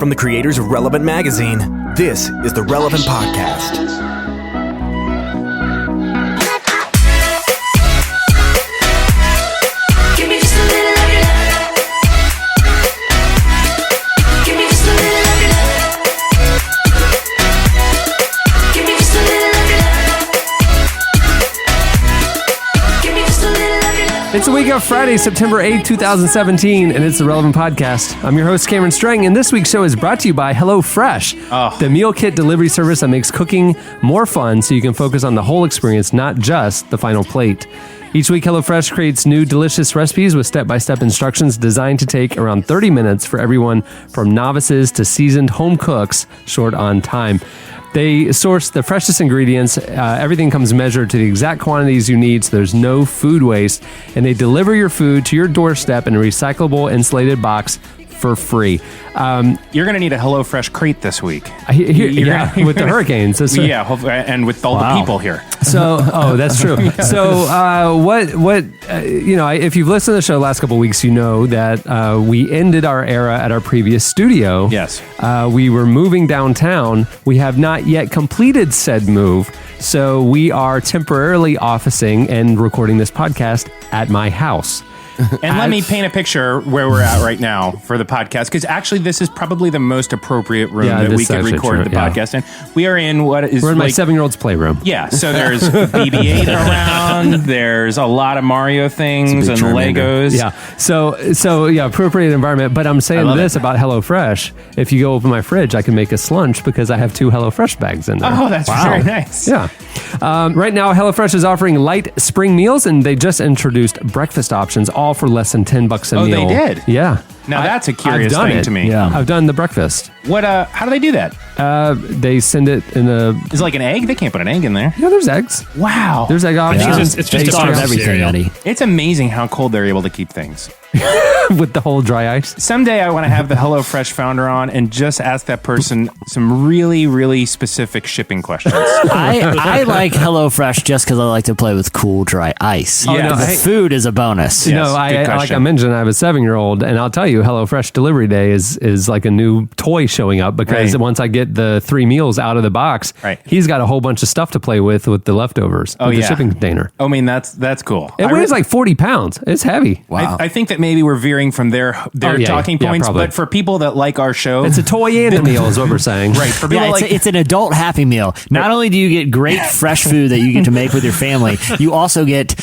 from the creators of Relevant Magazine. This is the Relevant Podcast. It's a week of Friday, September 8, 2017, and it's the Relevant Podcast. I'm your host, Cameron Strang, and this week's show is brought to you by HelloFresh, the meal kit delivery service that makes cooking more fun so you can focus on the whole experience, not just the final plate. Each week, HelloFresh creates new delicious recipes with step-by-step instructions designed to take around 30 minutes for everyone from novices to seasoned home cooks short on time. They source the freshest ingredients. Everything comes measured to the exact quantities you need, so there's no food waste. And they deliver your food to your doorstep in a recyclable insulated box for free. You're going to need a HelloFresh crate this week. With the hurricanes. And with all the people here. So, that's true. So, if you've listened to the show the last couple of weeks, you know that we ended our era at our previous studio. Yes. We were moving downtown. We have not yet completed said move. So we are temporarily officing and recording this podcast at my house. And let me paint a picture where we're at right now for the podcast, because actually this is probably the most appropriate room that we could record the podcast in. We are in we're in my 7-year-old's playroom. Yeah, so there's BB-8 around, there's a lot of Mario things and Legos. Yeah, so appropriate environment. But I'm saying this about HelloFresh. If you go open my fridge, I can make a slunch because I have 2 HelloFresh bags in there. Oh, that's very nice. Yeah. Right now, HelloFresh is offering light spring meals, and they just introduced breakfast options, all for less than $10 a meal. Oh, they did? Yeah. Now that's a curious thing to me. Yeah. I've done the breakfast. What? How do they do that? They send it in a... Is it like an egg? They can't put an egg in there. Yeah, there's eggs. Wow. There's egg options. It's just a everything, Eddie. It's amazing how cold they're able to keep things. With the whole dry ice. Someday I want to have the HelloFresh founder on and just ask that person some really, really specific shipping questions. I like HelloFresh just because I like to play with cool, dry ice. The food is a bonus. Like I mentioned, I have a 7-year-old, and I'll tell you, HelloFresh delivery day is like a new toy showing up because once I get the 3 meals out of the box, he's got a whole bunch of stuff to play with the leftovers with the shipping container. I mean, that's cool. It weighs like 40 pounds. It's heavy. Wow. I think that maybe we're veering from their talking points, but for people that like our show, it's a toy and a meal is what we're saying. Right. For people it's an adult Happy Meal. Not only do you get great fresh food that you get to make with your family, you also get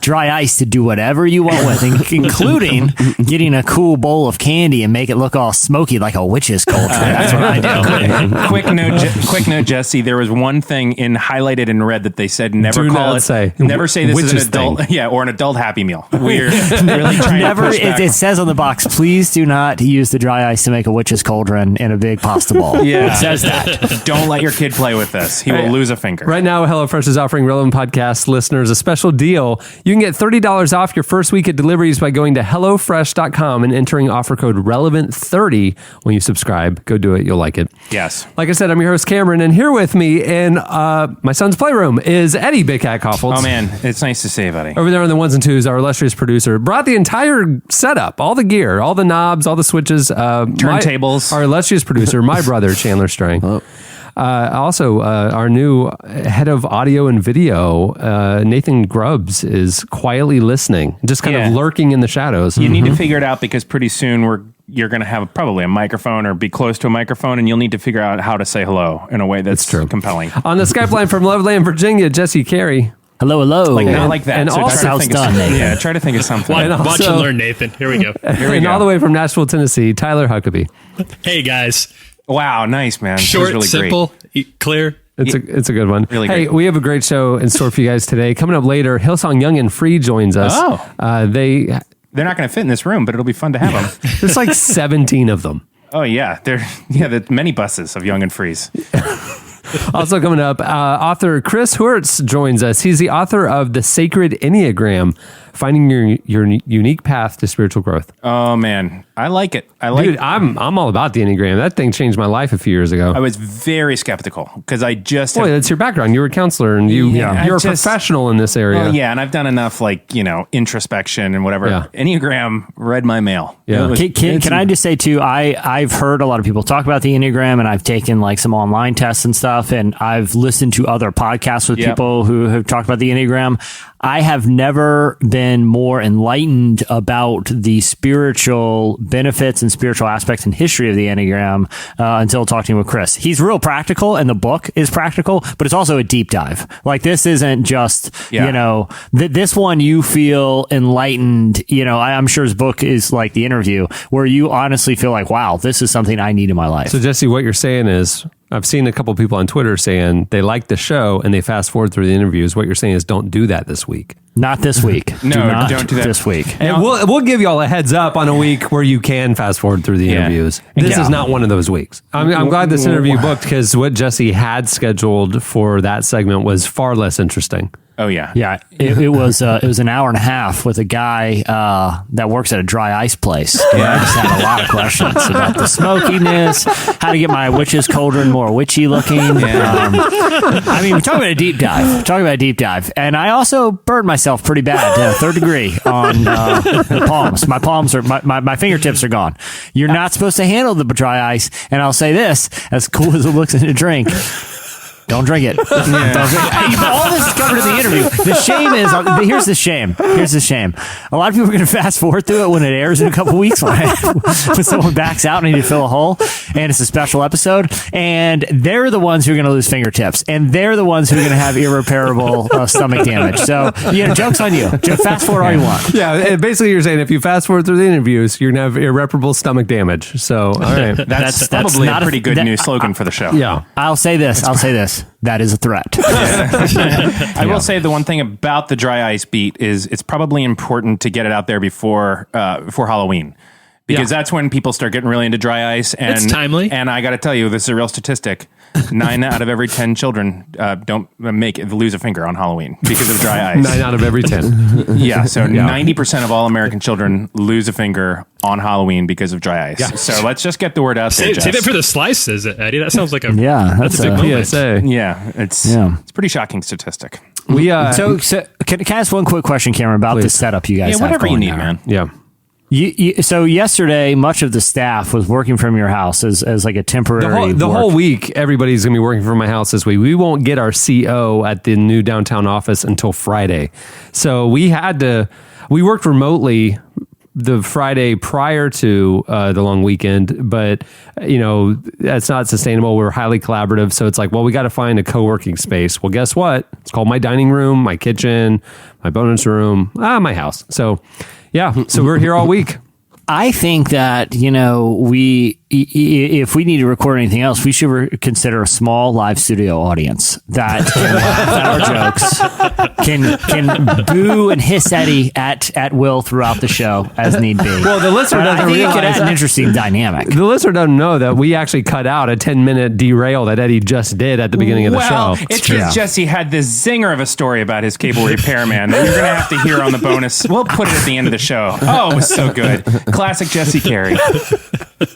dry ice to do whatever you want with, including getting a cool bowl of candy and make it look all smoky like a witch's cauldron. That's what I do. Quick note, Jesse. There was one thing highlighted in red that they said never say this is an adult, or an adult Happy Meal. We're really trying to push back. It says on the box, please do not use the dry ice to make a witch's cauldron in a big pasta ball. Yeah. It says that. Don't let your kid play with this. He will lose a finger. Right now, HelloFresh is offering Relevant Podcast listeners a special deal. You can get $30 off your first week of deliveries by going to HelloFresh.com and entering offer code RELEVANT30 when you subscribe. Go do it. You'll like it. Yes. Like I said, I'm your host, Cameron, and here with me in my son's playroom is Eddie Big Cat Koffoltz. Oh, man. It's nice to see you, buddy. Over there on the ones and twos, our illustrious producer brought the entire setup, all the gear, all the knobs, all the switches. Turntables. Our illustrious producer, my brother, Chandler Strang. Oh. Also, our new head of audio and video, Nathan Grubbs, is quietly listening, just kind of lurking in the shadows. You need to figure it out because pretty soon you're going to have probably a microphone or be close to a microphone, and you'll need to figure out how to say hello in a way that's compelling. On the Skype line from Loveland, Virginia, Jesse Carey. Hello. Not like that. And so also, try to think of something. Watch and learn, Nathan. Here we go. All the way from Nashville, Tennessee, Tyler Huckabee. Hey, guys. Wow, nice, man. Short, really simple, clear. It's a good one. Really great. Hey, we have a great show in store for you guys today. Coming up later, Hillsong Young and Free joins us. Oh. They're not going to fit in this room, but it'll be fun to have them. There's like 17 of them. Oh, yeah. The many buses of Young and Frees. Also coming up, author Chris Heuertz joins us. He's the author of The Sacred Enneagram, Finding Your Unique Path to Spiritual Growth. Oh, man. I like it. Dude, I'm all about the Enneagram. That thing changed my life a few years ago. I was very skeptical because I just... Boy, that's your background. You were a counselor and you're a professional in this area. Well, yeah, and I've done enough introspection and whatever. Yeah. Enneagram read my mail. Yeah. Can I just say too, I've heard a lot of people talk about the Enneagram, and I've taken some online tests and stuff, and I've listened to other podcasts with people who have talked about the Enneagram. I have never been more enlightened about the spiritual benefits and spiritual aspects and history of the Enneagram until talking with Chris. He's real practical, and the book is practical, but it's also a deep dive. This isn't just, this one you feel enlightened. I'm sure his book is like the interview where you honestly feel like, wow, this is something I need in my life. So Jesse, what you're saying is, I've seen a couple of people on Twitter saying they like the show and they fast forward through the interviews. What you're saying is don't do that this week. Not this week. No, don't do that this week. And we'll give you all a heads up on a week where you can fast forward through the interviews. This is not one of those weeks. I'm glad this interview booked because what Jesse had scheduled for that segment was far less interesting. Oh yeah, yeah. It was an hour and a half with a guy that works at a dry ice place. And I just had a lot of questions about the smokiness, how to get my witch's cauldron more witchy looking. Yeah. We're talking about a deep dive. And I also burned myself pretty bad, third degree on the palms. My palms are my fingertips are gone. You're not supposed to handle the dry ice. And I'll say this: as cool as it looks in a drink, don't drink it. All this is covered in the interview. The shame is, here's the shame. A lot of people are going to fast forward through it when it airs in a couple weeks when someone backs out and need to fill a hole and it's a special episode. And they're the ones who are going to lose fingertips. And they're the ones who are going to have irreparable stomach damage. So, joke's on you. Fast forward all you want. Yeah, basically you're saying if you fast forward through the interviews, you're going to have irreparable stomach damage. So, all right. That's probably a pretty good new slogan for the show. Yeah. I'll say this. That is a threat. I will say the one thing about the dry ice beat is it's probably important to get it out there before Halloween. Because that's when people start getting really into dry ice. And it's timely. And I got to tell you, this is a real statistic. 9 out of every 10 children don't lose a finger on Halloween because of dry ice. 9 out of every 10. Yeah, so 90% of all American children lose a finger on Halloween because of dry ice. Yeah. So let's just get the word out there. Save it for the slices, Eddie. That sounds like a that's a big PSA. Yeah, it's a pretty shocking statistic. So can I ask one quick question, Cameron, about the setup you guys have? Whatever you need, now? man. Yeah. So yesterday, much of the staff was working from your house as like a temporary. The whole week, everybody's going to be working from my house this week. We won't get our CO at the new downtown office until Friday. So we worked remotely the Friday prior to the long weekend, but that's not sustainable. We're highly collaborative. So it's like, well, we got to find a co-working space. Well, guess what? It's called my dining room, my kitchen, my bonus room, my house. So so we're here all week. I think that, if we need to record anything else, we should consider a small live studio audience that can laugh at our jokes, can boo and hiss Eddie at will throughout the show as need be. Well, the listener doesn't realize it has an interesting dynamic. The listener doesn't know that we actually cut out a 10-minute derail that Eddie just did at the beginning of the show. It's because Jesse had this zinger of a story about his cable repairman that you're going to have to hear on the bonus. We'll put it at the end of the show. Oh, it was so good. Classic Jesse Carey.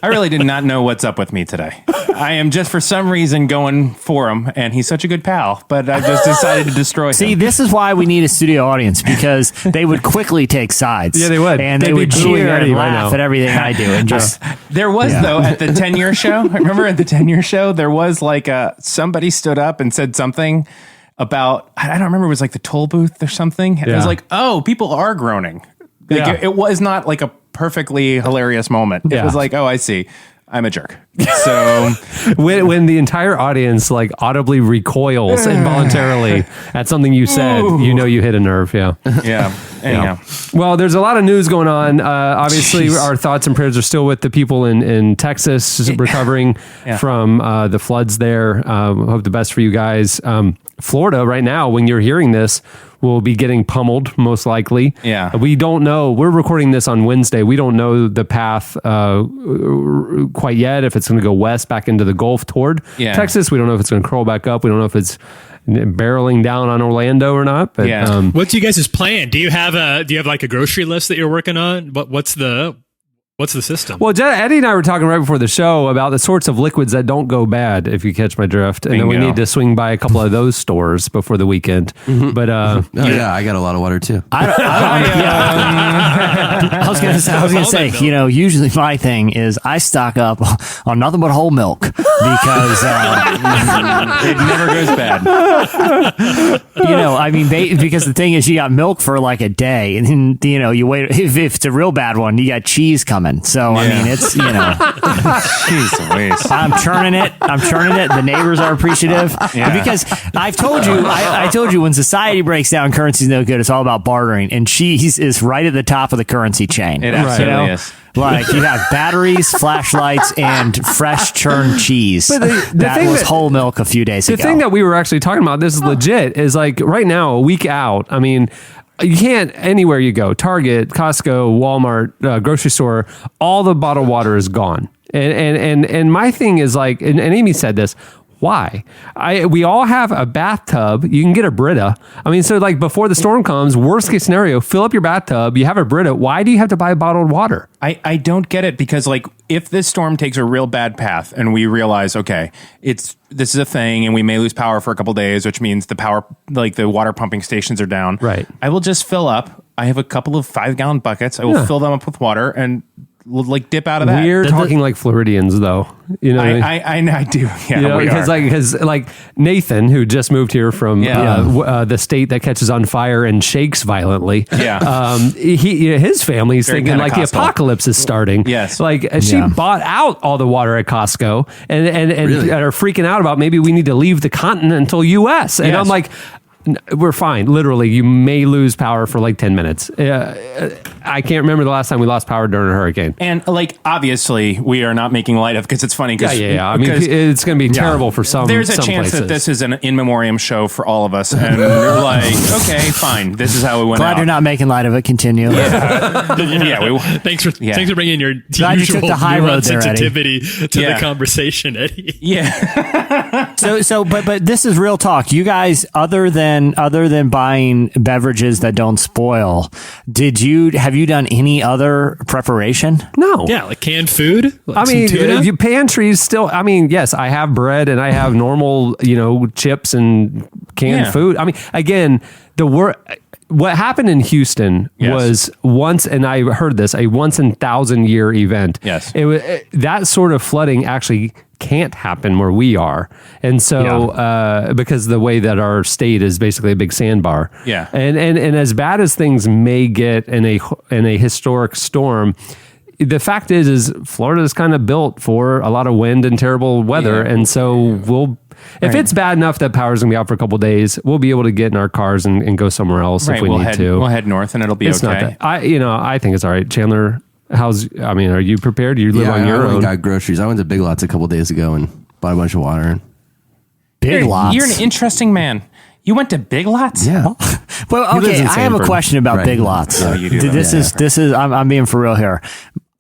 I really did not know what's up with me today. I am just for some reason going for him, and he's such a good pal, but I just decided to destroy him. See, this is why we need a studio audience, because they would quickly take sides. Yeah, they would. And they would cheer and laugh at everything I do. And just There was, though, at the 10-year show, remember at the 10-year show, there was like somebody stood up and said something about, I don't remember, it was like the toll booth or something. And it was like, oh, people are groaning. Like, it was not like a perfectly hilarious moment. It was like, oh, I see. I'm a jerk. So when the entire audience like audibly recoils involuntarily at something you said, you hit a nerve. Yeah. Anyhow. Well, there's a lot of news going on. Obviously, our thoughts and prayers are still with the people in Texas recovering from the floods there. Hope the best for you guys. Florida right now, when you're hearing this, will be getting pummeled most likely. Yeah. We don't know. We're recording this on Wednesday. We don't know the path quite yet, if it's going to go west back into the Gulf toward Texas. We don't know if it's going to curl back up. We don't know if it's barreling down on Orlando or not. But what's you guys' plan? Do you have like a grocery list that you're working on? What's the system? Well, Eddie and I were talking right before the show about the sorts of liquids that don't go bad, if you catch my drift. And then we need to swing by a couple of those stores before the weekend. Mm-hmm. But I got a lot of water too. I was going to say, usually my thing is I stock up on nothing but whole milk because it never goes bad. Because the thing is, you got milk for like a day, and then you wait. If it's a real bad one, you got cheese coming. So it's Jeez Louise. I'm churning it. The neighbors are appreciative because I've told you. I told you when society breaks down, currency's no good. It's all about bartering, and cheese is right at the top of the currency chain. It absolutely is. Like you have batteries, flashlights, and fresh churned cheese. But that was whole milk a few days ago. The thing that we were actually talking about, this is legit, is like right now, a week out. I mean, you can't, anywhere you go, Target, Costco, Walmart, grocery store, all the bottled water is gone. And my thing is like, and Amy said this, why? We all have a bathtub. You can get a Brita. I mean, so like before the storm comes, worst case scenario, fill up your bathtub. You have a Brita. Why do you have to buy bottled water? I don't get it, because like if this storm takes a real bad path and we realize, okay, this is a thing and we may lose power for a couple days, which means the water pumping stations are down. Right. I will just fill up. I have a couple of 5-gallon buckets. I will fill them up with water and like dip out of that. We're talking like Floridians, though. I do. Yeah, because like Nathan, who just moved here from the state that catches on fire and shakes violently. Yeah. His family's Very thinking like the apocalypse is starting. Yes. Like she bought out all the water at Costco and Really? are freaking out about maybe we need to leave the continent until US. And I'm like, we're fine. Literally, you may lose power for like 10 minutes. I can't remember the last time we lost power during a hurricane. And like, obviously, we are not making light of, because it's funny. I mean, it's going to be terrible for some. There's a chance places. that this is an in memoriam show for all of us, and we're like, okay, fine. This is how we went. Glad you're not making light of it. Continue. Thanks for bringing your Glad you took the high road there, sensitivity to the conversation, Eddie. Yeah. But this is real talk. You guys, other than buying beverages that don't spoil, have you done any other preparation? No. Yeah, like canned food. I mean, pantries still. I mean, yes, I have bread and I have normal, chips and canned food. I mean, again, what happened in Houston was once, and I heard this, a once in 1,000-year event. Yes, that sort of flooding actually can't happen where we are, and so because the way that our state is basically a big sandbar. Yeah, and as bad as things may get in a historic storm, the fact is Florida is kind of built for a lot of wind and terrible weather, and so if it's bad enough that power's gonna be out for a couple of days, we'll be able to get in our cars and go somewhere else if we need to. We'll head north and it'll be it's okay. I think it's all right. Chandler, are you prepared? You live on your own. I got groceries. I went to Big Lots a couple of days ago and bought a bunch of water. Big Lots. You're an interesting man. You went to Big Lots? Yeah. Well, okay. I have a question about Big Lots. Oh, you do. This is. I'm being for real here.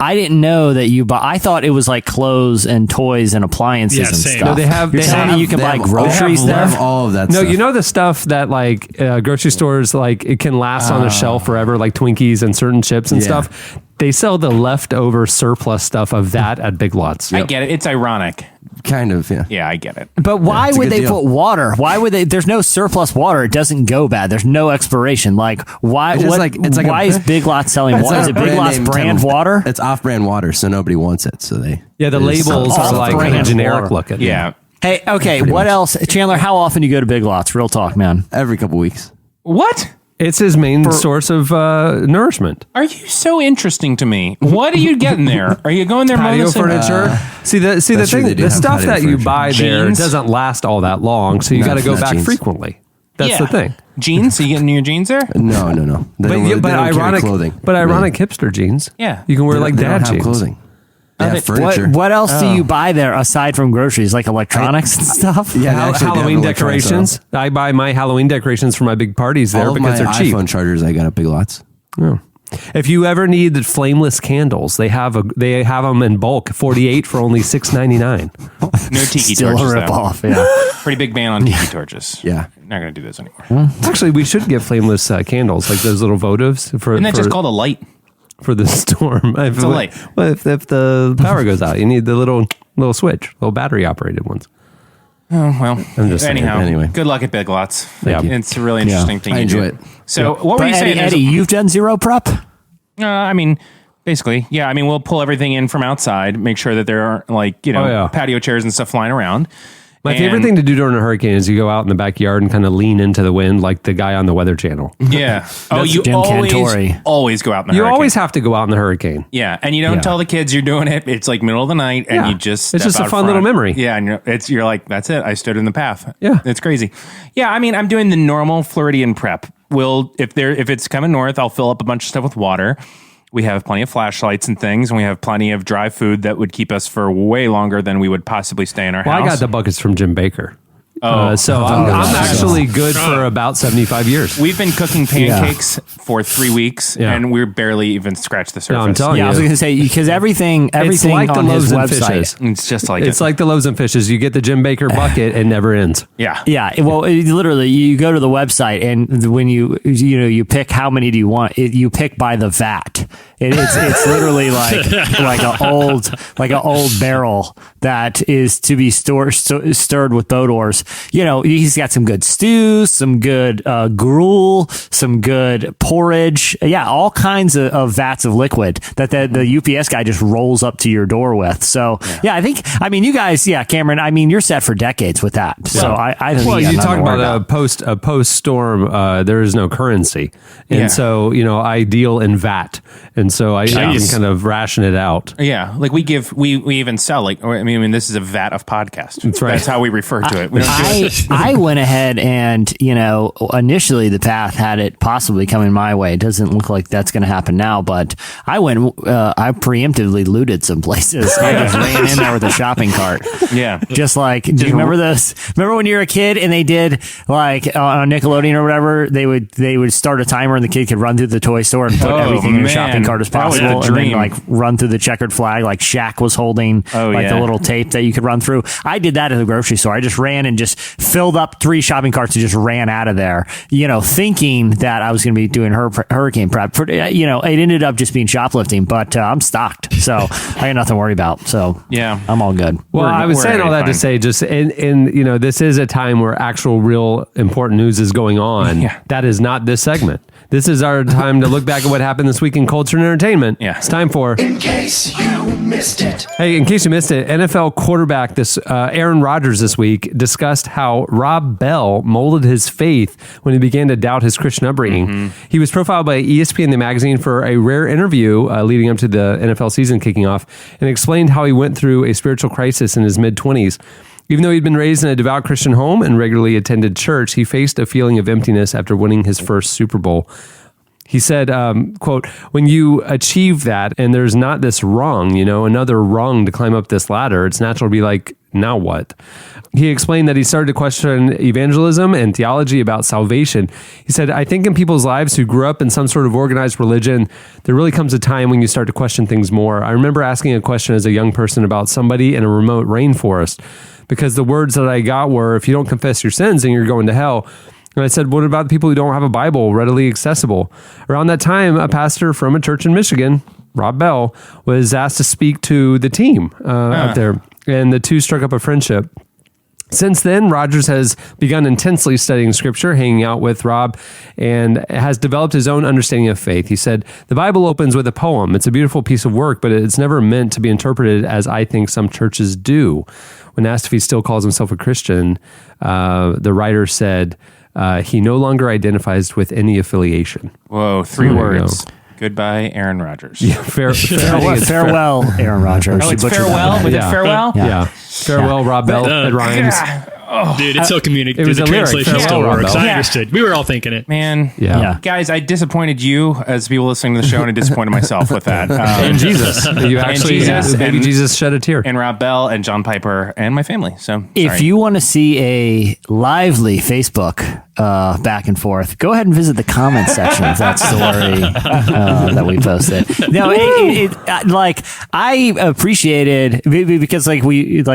I didn't know that I thought it was like clothes and toys and appliances and same. stuff. No, they have. You can buy groceries They there. have all of that No, stuff. the stuff that like grocery stores, like it can last on a shelf forever, like Twinkies and certain chips and stuff. They sell the leftover surplus stuff of that at Big Lots. I get it. It's ironic. Kind of, yeah. Yeah, I get it. But why it's a would good they deal. put water? Why would they? There's no surplus water. It doesn't go bad. There's no expiration. Like why? It's just Why is Big Lots selling water? Is it Big Lots brand water? It's off-brand water, so nobody wants it. So the labels are like kind of generic looking. Yeah. Hey, okay. What else, Chandler? How often do you go to Big Lots? Real talk, man. every couple weeks. What? It's his main source of nourishment. Are you so interesting to me? What are you getting there? Are you going there Patio mostly? furniture. See the true, thing. they do The have stuff patio that you furniture. buy there Jeans? doesn't last all that long, so you got to go not back jeans. frequently. That's the thing. Jeans? Are you getting your jeans there? No. They don't carry ironic clothing. hipster jeans. Yeah. you can wear like They dad don't have jeans. clothing. They have furniture. What else do you buy there aside from groceries, like electronics and stuff? Yeah, they actually do have Halloween electronics, decorations. I buy my Halloween decorations for my big parties there All of because my they're cheap. iPhone chargers I got at Big Lots. If you ever need the flameless candles, they have them in bulk, 48 for only $6.99. No tiki Still torches. a rip though. off. Yeah. Pretty big ban on tiki torches. Yeah. Not going to do those anymore. Actually, we should get flameless candles, like those little votives for. Isn't that just called a light? for the storm? It's a light. Well, if the power goes out, you need the little switch, little battery operated ones. Oh, well. I'm just saying. Anyhow, Anyway. good luck at Big Lots. Yeah. It's a really interesting thing I you enjoy do. it. So what were you saying? Eddie, you've done zero prep? I mean, basically, yeah. I mean, we'll pull everything in from outside, make sure that there aren't patio chairs and stuff flying around. My favorite thing to do during a hurricane is you go out in the backyard and kind of lean into the wind like the guy on the Weather Channel. Yeah. You Jim Cantori. always go out in the You hurricane. always have to go out in the hurricane. Yeah, and you don't tell the kids you're doing it. It's like middle of the night, and Yeah. you just It's step just a out fun front. little memory. Yeah, and you're like, that's it. I stood in the path. Yeah. It's crazy. Yeah, I mean, I'm doing the normal Floridian prep. If it's coming north, I'll fill up a bunch of stuff with water. We have plenty of flashlights and things, and we have plenty of dry food that would keep us for way longer than we would possibly stay in our Well, house. I got the buckets from Jim Baker. Oh. So I'm actually good for about 75 years. We've been cooking pancakes for 3 weeks, Yeah. and we're barely even scratched the surface. No, I'm telling Yeah, I was you. going to say, because everything It's like the on his loaves and website. fishes. It's just like It's it. like the loaves and fishes. You get the Jim Baker bucket, it never ends. Yeah. Yeah, well, literally, you go to the website, and when you pick how many do you want, you pick by the vat. It's literally like an old barrel that is to be stirred with boat oars. He's got some good stews, some good gruel, some good porridge. Yeah, all kinds of vats of liquid that the UPS guy just rolls up to your door with. So yeah, I mean, you guys, yeah, Cameron, I mean, you're set for decades with that. So I think Well, you you got talk nothing to worry about a post storm. There is no currency, and Yeah. so I deal in VAT, and so I can kind of ration it out. Yeah, like we even sell this is a vat of podcast. That's right. That's how we refer to it. We don't do it. I went ahead and, initially the path had it possibly coming my way. It doesn't look like that's going to happen now, but I preemptively looted some places. I just ran in there with a shopping cart. Yeah. Just like, do you remember this? Remember when you were a kid and they did like on Nickelodeon or whatever, they would start a timer and the kid could run through the toy store and put everything in a shopping cart as That was the possible. And then dream. like run through the checkered flag, like Shaq was holding the little tape that you could run through. I did that at the grocery store. I just ran and just filled up 3 shopping carts and just ran out of there, thinking that I was going to be doing hurricane prep. It ended up just being shoplifting, but I'm stocked. So I got nothing to worry about. So Yeah. I'm all good. Well, I was saying all that to say, just in this is a time where actual, real important news is going on. Yeah. That is not this segment. This is our time to look back at what happened this week in culture and entertainment. Yeah. It's time for. In case you missed it. Hey, in case you missed it, NFL quarterback Aaron Rodgers this week discussed how Rob Bell molded his faith when he began to doubt his Christian upbringing. Mm-hmm. He was profiled by ESPN The Magazine for a rare interview leading up to the NFL season kicking off and explained how he went through a spiritual crisis in his mid-20s. Even though he'd been raised in a devout Christian home and regularly attended church, he faced a feeling of emptiness after winning his first Super Bowl. He said, quote, "When you achieve that and there's not this rung, another rung to climb up this ladder, it's natural to be like, now what?" He explained that he started to question evangelism and theology about salvation. He said, "I think in people's lives who grew up in some sort of organized religion, there really comes a time when you start to question things more. I remember asking a question as a young person about somebody in a remote rainforest, because the words that I got were, if you don't confess your sins, then you're going to hell. And I said, what about the people who don't have a Bible readily accessible?" Around that time, a pastor from a church in Michigan, Rob Bell, was asked to speak to the team out there, and the two struck up a friendship. Since then, Rodgers has begun intensely studying scripture, hanging out with Rob, and has developed his own understanding of faith. He said, "The Bible opens with a poem. It's a beautiful piece of work, but it's never meant to be interpreted as I think some churches do." When asked if he still calls himself a Christian, the writer said he no longer identifies with any affiliation. Whoa, 3 There you words. Goodbye, Aaron Rodgers. Yeah, farewell, Aaron Rodgers. Oh, it's You butchered farewell? that one. Was it farewell? Yeah. Farewell, Rob Bell. It rhymes. Dude, it's so communicated. It was The a lyric. translation Farewell, still works. Rebel. I understood. We were all thinking it. Man, Yeah. guys, I disappointed you as people listening to the show, and I disappointed myself with that. And Jesus. You actually, Jesus, baby and- Jesus shed a tear. And Rob Bell and John Piper and my family. So If you want to see a lively Facebook back and forth, go ahead and visit the comments section of that story that we posted. No, like I appreciated because like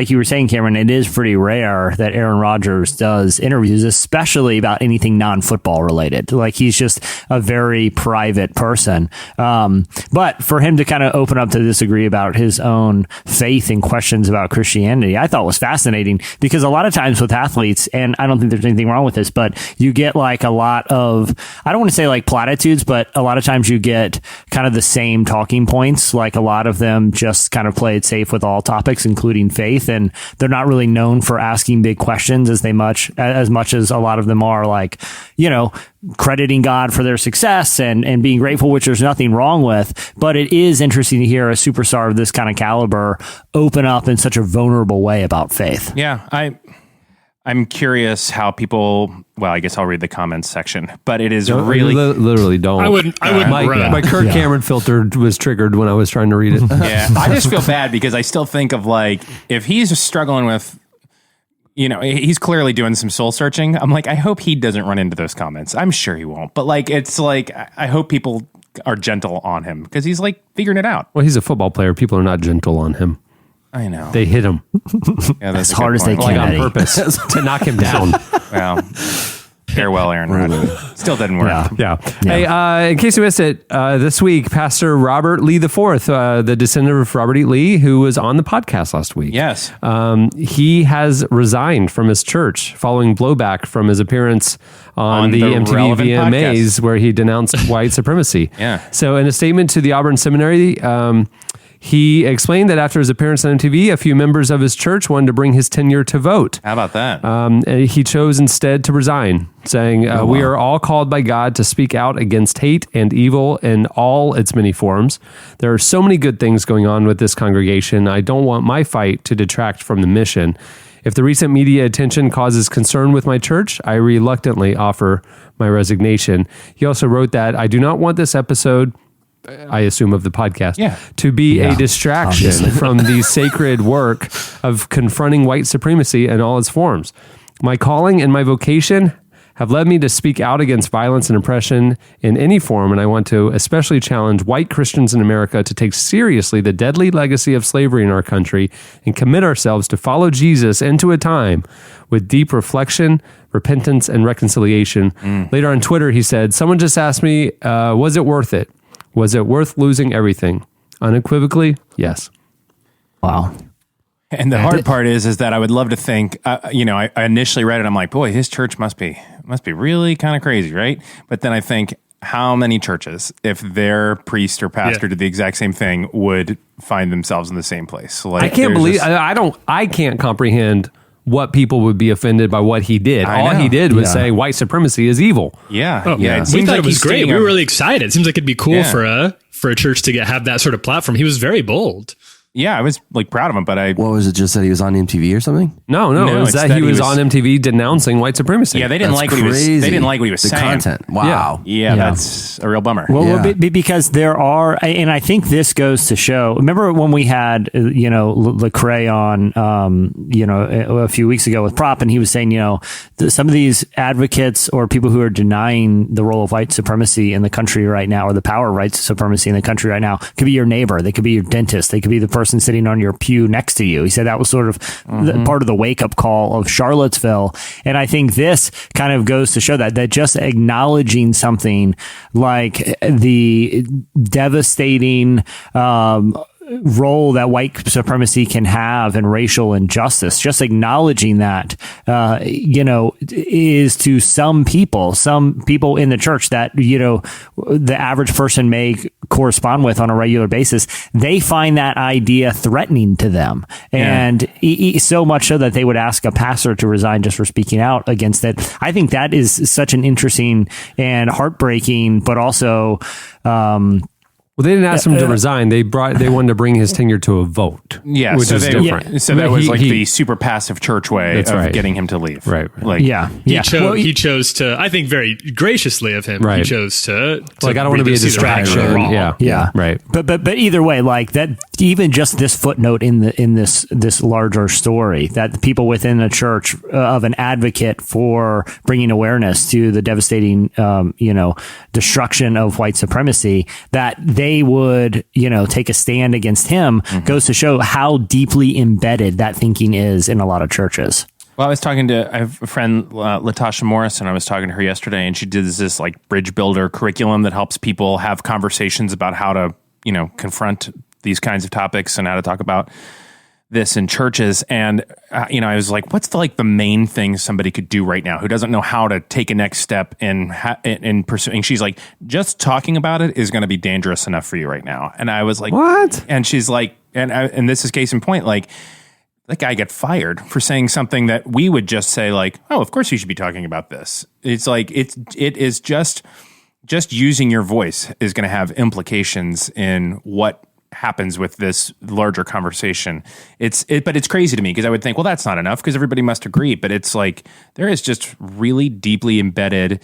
you were saying, Cameron, it is pretty rare that Aaron Rodgers does interviews, especially about anything non-football related. Like he's just a very private person. But for him to kind of open up to disagree about his own faith and questions about Christianity, I thought was fascinating because a lot of times with athletes, and I don't think there's anything wrong with this, but you get like a lot of, I don't want to say like platitudes, but a lot of times you get kind of the same talking points. Like a lot of them just kind of play it safe with all topics, including faith. And they're not really known for asking big questions as much as a lot of them are like, you know, crediting God for their success and being grateful, which there's nothing wrong with. But it is interesting to hear a superstar of this kind of caliber open up in such a vulnerable way about faith. Yeah, I'm curious how people. Well, I guess I'll read the comments section, but it is really. Literally don't. I wouldn't run. My Kirk Cameron filter was triggered when I was trying to read it. Yeah, I just feel bad because I still think of like if he's just struggling with, you know, he's clearly doing some soul searching. I'm like, I hope he doesn't run into those comments. I'm sure he won't, but like, it's like I hope people are gentle on him because he's like figuring it out. Well, he's a football player. People are not gentle on him. I know. They hit him Yeah, that's as a hard good as they point. can. like on Eddie. purpose to knock him down. Well, farewell, Aaron Rodgers. Still didn't work. Yeah. Hey, in case you missed it, this week, Pastor Robert Lee IV, the descendant of Robert E. Lee, who was on the podcast last week. Yes. He has resigned from his church following blowback from his appearance on the MTV Relevant VMAs podcast. where he denounced white supremacy. Yeah. So in a statement to the Auburn Seminary, he explained that after his appearance on MTV, a few members of his church wanted to bring his tenure to vote. How about that? And he chose instead to resign, saying, we are all called by God to speak out against hate and evil in all its many forms. There are so many good things going on with this congregation. I don't want my fight to detract from the mission. If the recent media attention causes concern with my church, I reluctantly offer my resignation. He also wrote that I do not want this episode, I assume of the podcast, to be a distraction from the sacred work of confronting white supremacy in all its forms. My calling and my vocation have led me to speak out against violence and oppression in any form, and I want to especially challenge white Christians in America to take seriously the deadly legacy of slavery in our country and commit ourselves to follow Jesus into a time with deep reflection, repentance, and reconciliation. Later on Twitter, he said, someone just asked me, was it worth it? Was it worth losing everything? Unequivocally, yes. Wow. And the hard part is that I would love to think, I initially read it. I'm like, boy, his church must be really kind of crazy, right? But then I think, how many churches, if their priest or pastor did the exact same thing, would find themselves in the same place? Like, I can't believe, I can't comprehend what people would be offended by what he did. I All know. he did was say white supremacy is evil. Yeah. Oh, yeah. we thought it was great. We were really excited. It seems like it'd be cool Yeah. for a church to have that sort of platform. He was very bold. Yeah, I was like proud of him, but What was it? Just that he was on MTV or something? No, No, it was it's that he was on MTV denouncing white supremacy. yeah, they didn't That's like what he was. crazy. They didn't like what he was The saying. content. Wow. Yeah, that's a real bummer. Well, Yeah. because there are, and I think this goes to show. Remember when we had, Lecrae on, a few weeks ago with Prop, and he was saying, some of these advocates or people who are denying the role of white supremacy in the country right now, or the power of white supremacy in the country right now, could be your neighbor, they could be your dentist, they could be the person sitting on your pew next to you. He said that was sort of part of the wake up call of Charlottesville, and I think this kind of goes to show that just acknowledging something like the devastating role that white supremacy can have in racial injustice, just acknowledging that, is to some people in the church that, the average person may correspond with on a regular basis, they find that idea threatening to them. And so much so that they would ask a pastor to resign just for speaking out against it. I think that is such an interesting and heartbreaking, but also, Well, they didn't ask him to resign. They wanted to bring his tenure to a vote. Yeah, which so is different. Yeah. So that was the super passive church way of getting him to leave. Right. Like, He chose to, I think very graciously of him, he chose to I don't want to be a distraction. Yeah. Right. But either way, like that, even just this footnote in this larger story, that people within the church of an advocate for bringing awareness to the devastating, destruction of white supremacy, that they would, take a stand against him, goes to show how deeply embedded that thinking is in a lot of churches. Well, I have a friend, Latasha Morrison. I was talking to her yesterday, and she did this like bridge builder curriculum that helps people have conversations about how to, confront these kinds of topics and how to talk about this in churches. And, I was like, what's the main thing somebody could do right now who doesn't know how to take a next step in pursuing? She's like, just talking about it is going to be dangerous enough for you right now. And I was like, what? And she's like, and this is case in point, like, that guy got fired for saying something that we would just say like, oh, of course you should be talking about this. It's like, it is just using your voice is going to have implications in what happens with this larger conversation. But it's crazy to me because I would think, well, that's not enough because everybody must agree. But it's like, there is just really deeply embedded,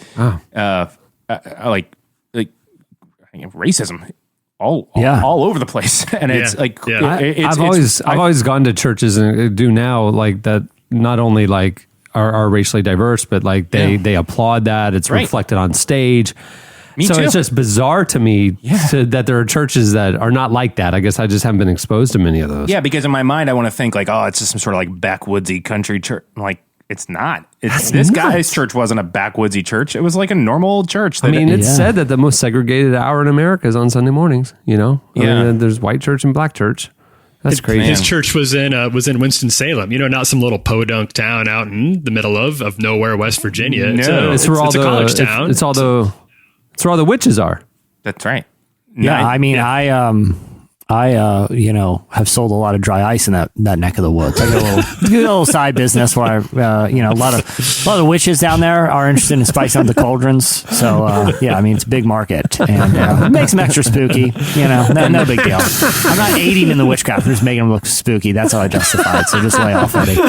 racism all over the place. And it's like, I've always gone to churches and do now like that. Not only like are racially diverse, but like they applaud that. It's reflected on stage. Me too. It's just bizarre to me that there are churches that are not like that. I guess I just haven't been exposed to many of those. Yeah, because in my mind, I want to think like, oh, it's just some sort of like backwoodsy country church. Like, it's not. This guy's church wasn't a backwoodsy church. It was like a normal church. It's said that the most segregated hour in America is on Sunday mornings. I mean, there's white church and black church. That's crazy. His church was in Winston-Salem. Not some little podunk town out in the middle of nowhere, West Virginia. No. It's a college town. It's where all the witches are. That's right. Yeah, I mean, I have sold a lot of dry ice in that neck of the woods. I got a little side business where a lot of witches down there are interested in spicing up the cauldrons. So it's a big market and it makes them extra spooky. No big deal. I'm not aiding in the witchcraft. I'm just making them look spooky. That's how I justify it. So just lay off, Eddie.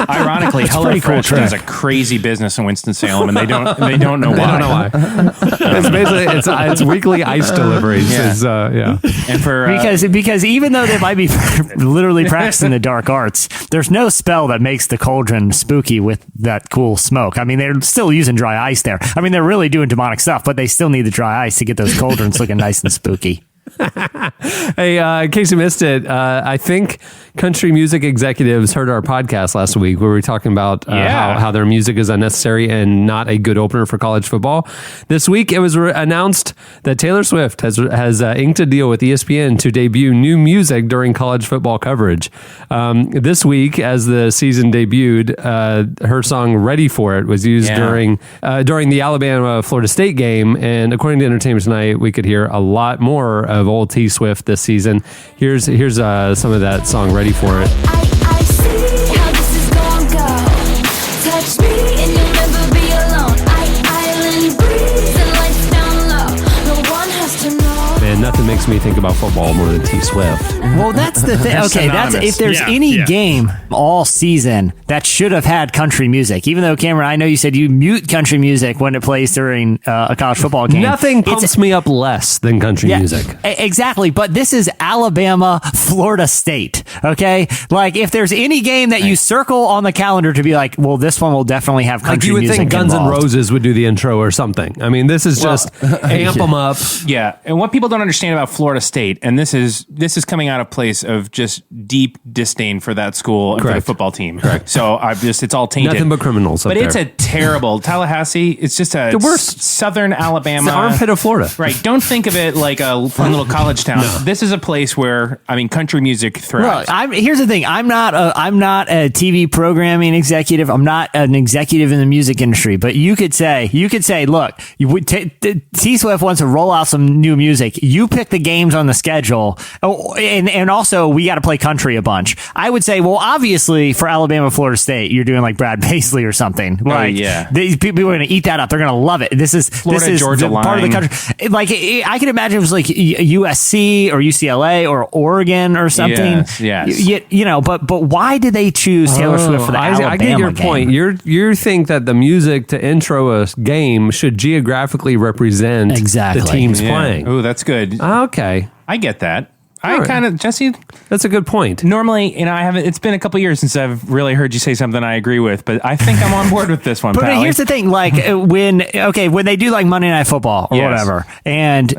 Ironically, HelloFresh has a crazy business in Winston-Salem, and they don't know why. They don't know why. It's basically it's weekly ice deliveries. And for because even though they might be literally practicing the dark arts, there's no spell that makes the cauldron spooky with that cool smoke. I mean, they're still using dry ice there. I mean, they're really doing demonic stuff, but they still need the dry ice to get those cauldrons looking nice and spooky. Hey, in case you missed it, I think country music executives heard our podcast last week where we were talking about how their music is unnecessary and not a good opener for college football. This week, it was announced that Taylor Swift has inked a deal with ESPN to debut new music during college football coverage. This week, as the season debuted, her song "Ready for It" was used during the Alabama-Florida State game, and according to Entertainment Tonight, we could hear a lot more of old T Swift this season. Here's some of that song "Ready for It." I see how this is gonna go. Touch me and you'll never be alone. Island breeze and lights down low. No one has to know. Man, nothing makes me think about football more than T Swift. Well, that's the thing. Okay, that's if there's any game all season that should have had country music. Even though, Cameron, I know you said you mute country music when it plays during a college football game. Nothing pumps me up less than country music. Exactly, but this is Alabama, Florida State. Okay, like if there's any game that you circle on the calendar to be like, well, this one will definitely have country music. You would think Guns N' Roses would do the intro or something. I mean, this is just amp them up. Yeah, and what people don't understand about Florida State, and this is coming out of place of just deep disdain for that school and for the football team. Correct. So it's all tainted. Nothing but criminals. But it's a terrible Tallahassee. It's just the worst. Southern Alabama. It's the armpit of Florida. Right. Don't think of it like a fun little college town. No. This is a place where country music thrives. Look, here's the thing. I'm not a TV programming executive. I'm not an executive in the music industry. But you could say, look, T Swift wants to roll out some new music. You pick pick the games on the schedule, and also we got to play country a bunch, I would say, well, obviously for Alabama, Florida State, you're doing like Brad Paisley or something. Like, these people are going to eat that up. They're going to love it. This is Georgia part of the country. Like, I can imagine it was like USC or UCLA or Oregon or something. Yes. You know, but why did they choose Taylor Swift for the Alabama I get your game? point. You think that the music to intro a game should geographically represent the teams playing. Oh, that's good. Okay. I get that. Jesse, that's a good point. Normally, it's been a couple years since I've really heard you say something I agree with, but I think I'm on board with this one. But Pally. here's the thing, like when they do like Monday Night Football or whatever, and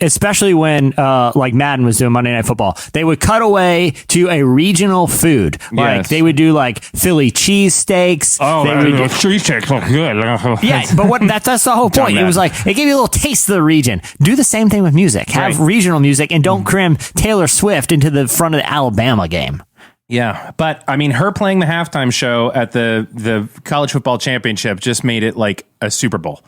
especially when like Madden was doing Monday Night Football, they would cut away to a regional food. Like they would do like Philly cheesesteaks. Cheesesteaks look good. Yeah, but that's the whole point. It was like it gave you a little taste of the region. Do the same thing with music. Have regional music and don't cram Taylor Swift into the front of the Alabama game. Yeah, but I mean, her playing the halftime show at the college football championship just made it like a Super Bowl,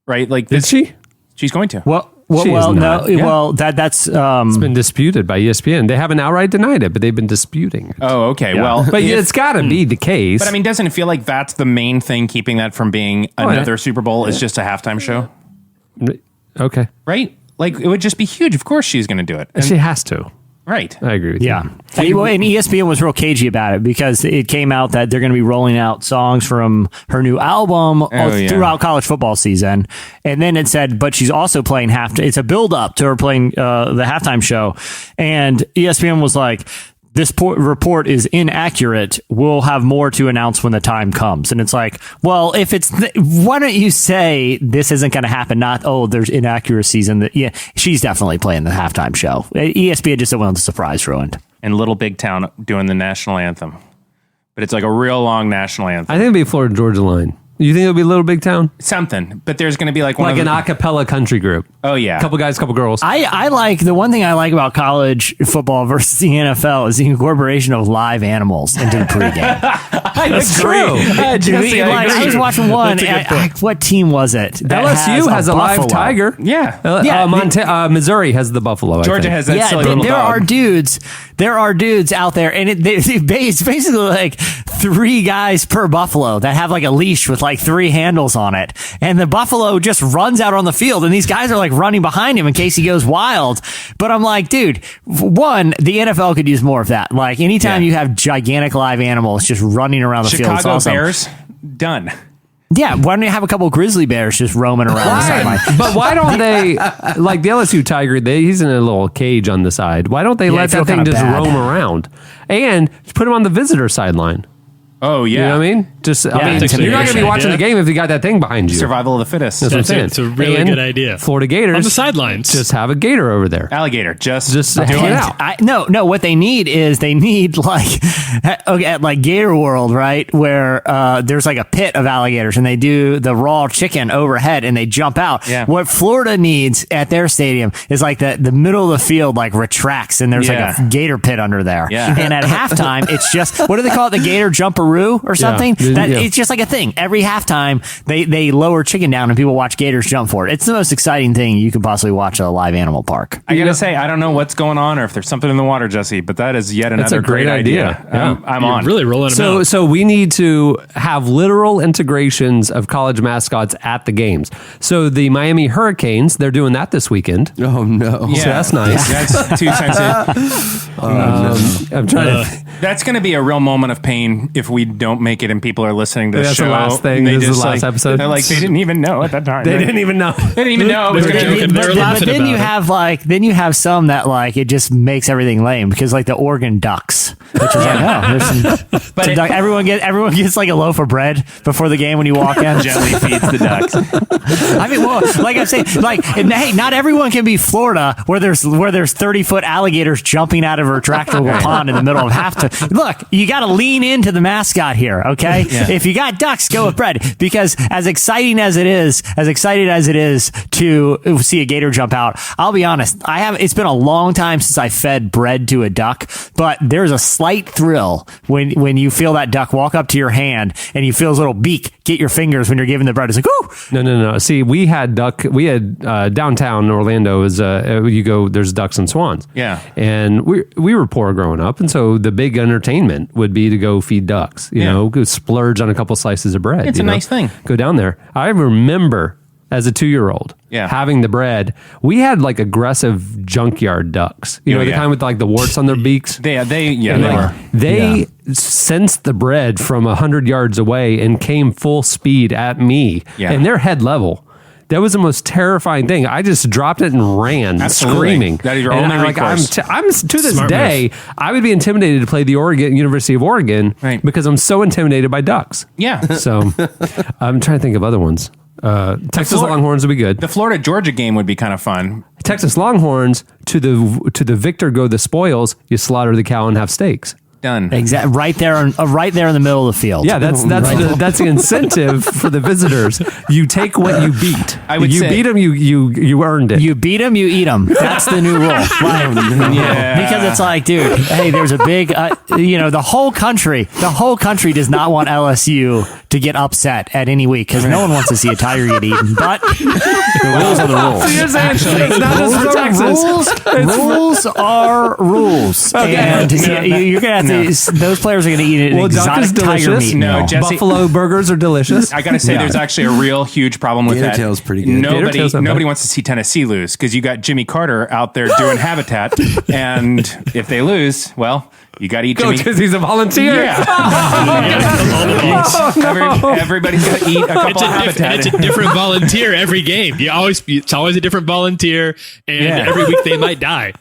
right? Like, did she? She's going to. Well, no. Yeah. Well, that's it's been disputed by ESPN. They haven't outright denied it, but they've been disputing it. Oh, okay. Yeah. Well, but it's got to be the case. But I mean, doesn't it feel like that's the main thing keeping that from being another Super Bowl? Is just a halftime show? Okay. Right. Like, it would just be huge. Of course she's going to do it. And she has to. Right. I agree with you. And ESPN was real cagey about it because it came out that they're going to be rolling out songs from her new album throughout college football season. And then it said, but she's also playing it's a build up to her playing the halftime show. And ESPN was like, this report is inaccurate. We'll have more to announce when the time comes. And it's like, well, if it's, why don't you say this isn't going to happen? Not, there's inaccuracies in the, she's definitely playing the halftime show. ESPN just didn't want the surprise ruined. And Little Big Town doing the national anthem. But it's like a real long national anthem. I think it'd be Florida Georgia Line. You think it'll be Little Big Town? Something. But there's going to be like an a cappella country group. Oh, yeah. Couple guys, couple girls. I like, the one thing I like about college football versus the NFL is the incorporation of live animals into the pregame. That's true. Jesse, I was watching one. What team was it? LSU has a live tiger. Yeah. Missouri has the buffalo. Georgia has that silly little dog. There are dudes out there, and it's basically like 3 guys per buffalo that have like a leash with like 3 handles on it. And the buffalo just runs out on the field, and these guys are like running behind him in case he goes wild. But I'm like, dude, one, the NFL could use more of that. Like, anytime you have gigantic live animals just running around the field. Chicago Bears, done. Yeah, why don't you have a couple of grizzly bears just roaming around the sideline? But why don't they, like the LSU tiger, he's in a little cage on the side. Why don't they let that thing just roam around? And put him on the visitor sideline. Oh, yeah. You know what I mean? Just, you're not going to be watching the game if you got that thing behind you. Survival of the fittest. That's what I'm saying. It's a really good idea. Florida Gators. On the sidelines. Just have a gator over there. Alligator. Just hang it out. No, what they need is like, at like Gator World, right? Where there's like a pit of alligators and they do the raw chicken overhead and they jump out. Yeah. What Florida needs at their stadium is like the middle of the field like retracts and there's like a gator pit under there. Yeah. And at halftime, it's just, what do they call it? The gator jumperoo or something? It's just like a thing. Every halftime, they lower chicken down and people watch gators jump for it. It's the most exciting thing you can possibly watch at a live animal park. I gotta say, I don't know what's going on or if there's something in the water, Jesse, but that is yet another That's a great idea. Yeah. I'm You're on. really rolling them out. So we need to have literal integrations of college mascots at the games. So the Miami Hurricanes, they're doing that this weekend. Oh, no. Yeah. So that's nice. That's too sensitive. I'm trying to... That's going to be a real moment of pain if we don't make it and people are listening to the That's show. the last thing. They This is just the last episode. They're like, they didn't even know at that time. They didn't even know. They didn't even know it was They were going joking. to They were But laughing then you about it. have you have some that like it just makes everything lame because like the Oregon Ducks, which is But everyone gets like a loaf of bread before the game when you walk in. Jelly feeds the ducks. I mean, well, like I'm saying, like hey, not everyone can be Florida where there's 30-foot alligators jumping out of a retractable pond in the middle of halftime. Look, you got to lean into the mascot here, okay? Yeah. If you got ducks, go with bread because as excited as it is to see a gator jump out, I'll be honest, it's been a long time since I fed bread to a duck, but there's a slight slight thrill when you feel that duck walk up to your hand and you feel his little beak get your fingers when you're giving the bread. It's like, ooh. No. See, we had downtown Orlando is you go, there's ducks and swans. Yeah. And we were poor growing up. And so the big entertainment would be to go feed ducks, you know, go splurge on a couple slices of bread. It's a nice thing. Go down there. I remember as a 2-year-old having the bread. We had like aggressive junkyard ducks, you know, the kind with like the warts on their beaks. They sensed the bread from 100 yards away and came full speed at me and they're head level. That was the most terrifying thing. I just dropped it and ran, screaming. That is your only recourse. I'm to this day, I would be intimidated to play the University of Oregon because I'm so intimidated by ducks. Yeah. So I'm trying to think of other ones. Texas Longhorns would be good. The Florida-Georgia game would be kind of fun. Texas Longhorns, to the victor go the spoils. You slaughter the cow and have steaks. Done. Exactly. Right there in the middle of the field. Yeah, that's the incentive for the visitors. You take what you beat. You beat them, you earned it. You beat them, you eat them. That's the new rule. Because it's like, dude, hey, there's a big, the whole country does not want LSU to get upset at any week because no one wants to see a tiger get eaten. But the rules are the rules. Actually, it's not just for Texas. Rules are rules, and you're gonna have to. Those players are going to eat exotic tiger meat. No, Jesse, buffalo burgers are delicious. I got to say, there's actually a real huge problem with that. Tail's pretty good. Nobody wants to see Tennessee lose because you got Jimmy Carter out there doing habitat, and if they lose, well, you got to eat Jimmy because he's a volunteer. Yeah. Everybody's got to eat a couple of habitat. It's a different volunteer every game. It's always a different volunteer, and every week they might die.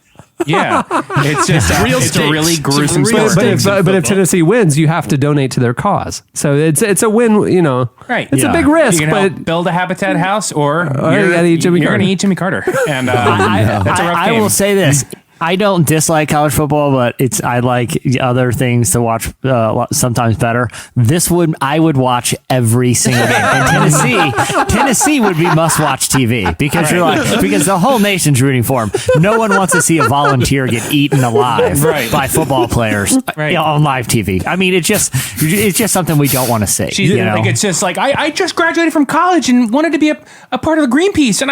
Yeah, it's just it's a really gruesome sport. But if Tennessee wins, you have to donate to their cause. So it's a win. You know, right? It's a big risk. You can help build a habitat house, or you're going to eat Jimmy Carter. And that's a rough game. I will say this. I don't dislike college football, but I like other things to watch sometimes better. I would watch every single game. And Tennessee would be must-watch TV because because the whole nation's rooting for them. No one wants to see a volunteer get eaten alive by football players on live TV. I mean, it's just something we don't want to see. It's just like I just graduated from college and wanted to be a part of the Greenpeace, and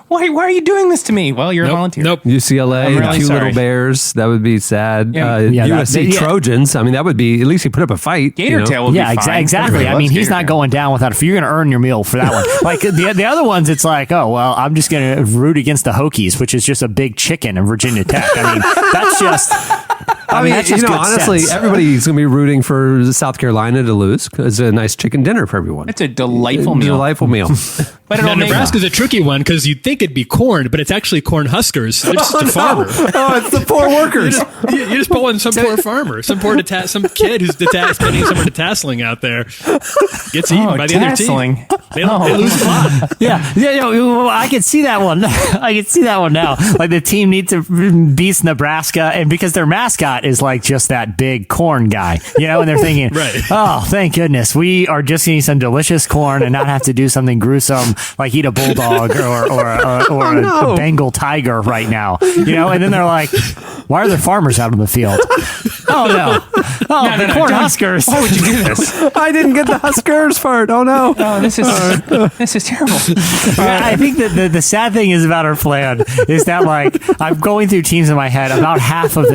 why are you doing this to me? Well, you're a volunteer. Nope. UCLA. Two little bears. That would be sad. USC Trojans. I mean, that would be, at least he put up a fight. Gator tail would be fine. Exactly. I mean, he's not going down without you're going to earn your meal for that one. Like the other ones, it's like, oh, well, I'm just going to root against the Hokies, which is just a big chicken in Virginia Tech. I mean, that's just... that's just honestly, sense. Everybody's going to be rooting for South Carolina to lose because it's a nice chicken dinner for everyone. It's a delightful meal. But Nebraska's a tricky one because you'd think it'd be corn, but it's actually corn huskers. They're just a farmer. Oh, it's the poor workers. You just pull in some poor farmer, some kid who's spending summer detasseling out there gets eaten by the other team. They lose a lot. Yeah. I can see that one. I can see that one now. Like the team needs to beat Nebraska, and because their mascot is like just that big corn guy, and they're thinking, oh, thank goodness, we are just eating some delicious corn and not have to do something gruesome like eat a bulldog or a Bengal tiger right now, and then they're like, why are there farmers out in the field? Oh no. Oh, the corn Huskers. Why would you do this? I didn't get the Huskers part. Oh no. Oh, this is terrible. I think that the sad thing is about our plan is that like I'm going through teams in my head. About half of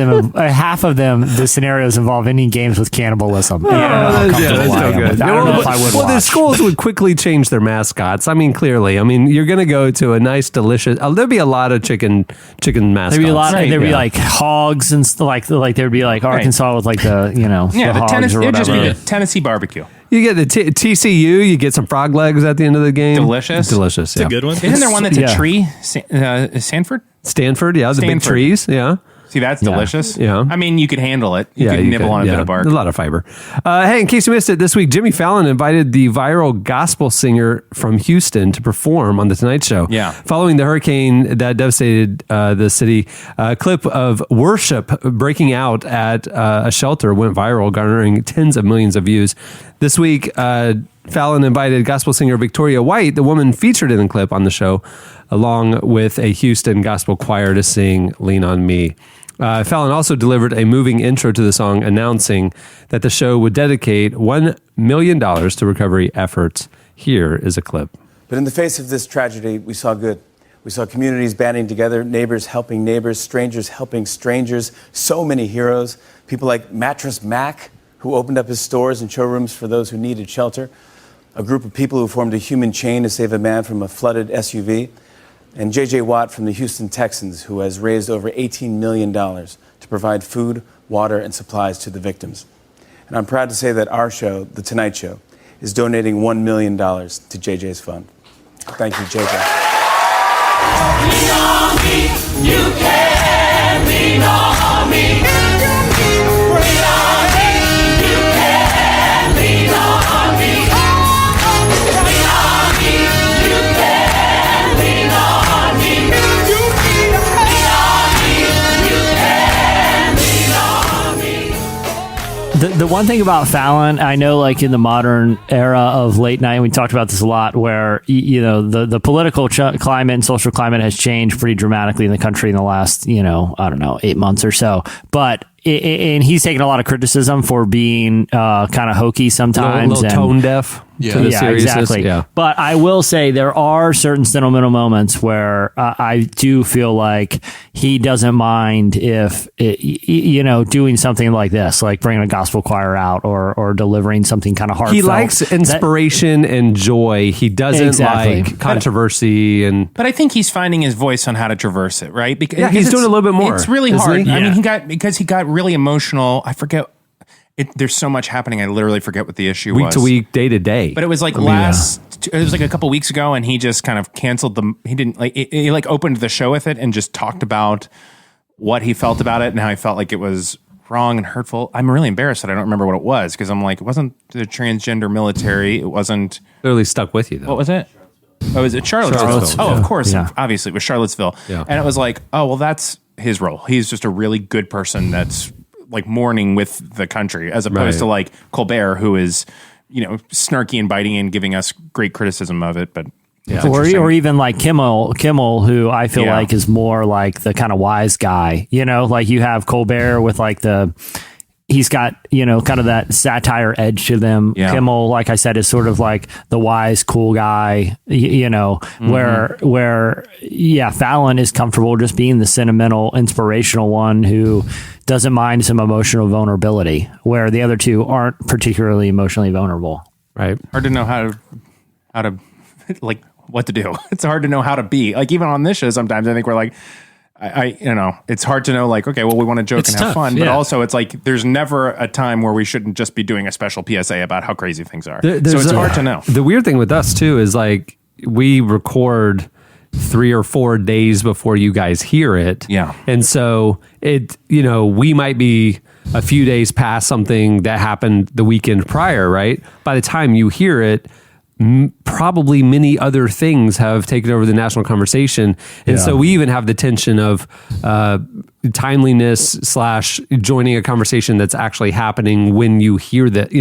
them, the scenarios involve ending games with cannibalism. That's no good. I don't know if I would watch. The schools would quickly change their mascots. I mean, clearly. I mean, you're going to go to a nice, delicious. There'd be a lot of chicken mascots. There'd be a lot. There'd be like hogs and like there'd be like Arkansas with like the the hogs or whatever. It'd just be the Tennessee barbecue. You get the TCU. You get some frog legs at the end of the game. Delicious. It's a good one. Isn't there one that's a tree? Stanford, the big trees. Yeah. See, that's delicious. Yeah. I mean, you could handle it. You could nibble on a bit of bark. A lot of fiber. Hey, in case you missed it, this week, Jimmy Fallon invited the viral gospel singer from Houston to perform on The Tonight Show. Yeah. Following the hurricane that devastated the city, a clip of worship breaking out at a shelter went viral, garnering tens of millions of views. This week, Fallon invited gospel singer Victoria White, the woman featured in the clip on the show, along with a Houston gospel choir to sing Lean on Me. Fallon also delivered a moving intro to the song announcing that the show would dedicate $1 million to recovery efforts. Here is a clip. But in the face of this tragedy, we saw good. We saw communities banding together, neighbors helping neighbors, strangers helping strangers, so many heroes. People like Mattress Mac, who opened up his stores and showrooms for those who needed shelter. A group of people who formed a human chain to save a man from a flooded SUV. And J.J. Watt from the Houston Texans, who has raised over $18 million to provide food, water, and supplies to the victims. And I'm proud to say that our show, The Tonight Show, is donating $1 million to JJ's fund. Thank you, JJ. Lean on me, you can lean on me. Lean on me, you can lean on me. Lean on me, you can lean on me. Lean on me, you can lean on me. The one thing about Fallon, I know, like in the modern era of late night, we talked about this a lot, where the political climate and social climate has changed pretty dramatically in the country in the last 8 months or so. But and he's taken a lot of criticism for being kind of hokey sometimes, a little tone deaf. To the seriousness. Exactly. Yeah. But I will say there are certain sentimental moments where I do feel like he doesn't mind if doing something like this, like bringing a gospel choir out or delivering something kind of heartfelt. He likes inspiration and joy. He doesn't like controversy But I think he's finding his voice on how to traverse it, right? Because he's doing a little bit more. It's really hard. He? I mean, he got really emotional. I forget. There's so much happening. I literally forget what the issue was. Week to week, day to day. But it was like it was like a couple weeks ago, and he just kind of canceled he didn't he opened the show with it and just talked about what he felt about it and how he felt like it was wrong and hurtful. I'm really embarrassed that I don't remember what it was, because I'm like, it wasn't the transgender military. It wasn't. Clearly stuck with you, though. What was it? Oh, was it Charlottesville? Oh, of course. Yeah. Obviously, it was Charlottesville. Yeah. And it was like, oh, well, that's his role. He's just a really good person that's like mourning with the country, as opposed to like Colbert, who is, snarky and biting and giving us great criticism of it. But or even like Kimmel, who I feel like is more like the kind of wise guy. Like you have Colbert with like he's got, kind of that satire edge to them. Yeah. Kimmel, like I said, is sort of like the wise, cool guy, where Fallon is comfortable just being the sentimental, inspirational one who doesn't mind some emotional vulnerability, where the other two aren't particularly emotionally vulnerable. Right. Hard to know how to like what to do. It's hard to know how to be. Like even on this show, sometimes I think we're like, it's hard to know, like, okay, well, we want to joke and have fun, but also it's like there's never a time where we shouldn't just be doing a special PSA about how crazy things are. So it's hard to know. The weird thing with us too is like we record 3 or 4 days before you guys hear it. Yeah. And so we might be a few days past something that happened the weekend prior, right? By the time you hear it, probably many other things have taken over the national conversation. And so we even have the tension of timeliness / joining a conversation that's actually happening when you hear that,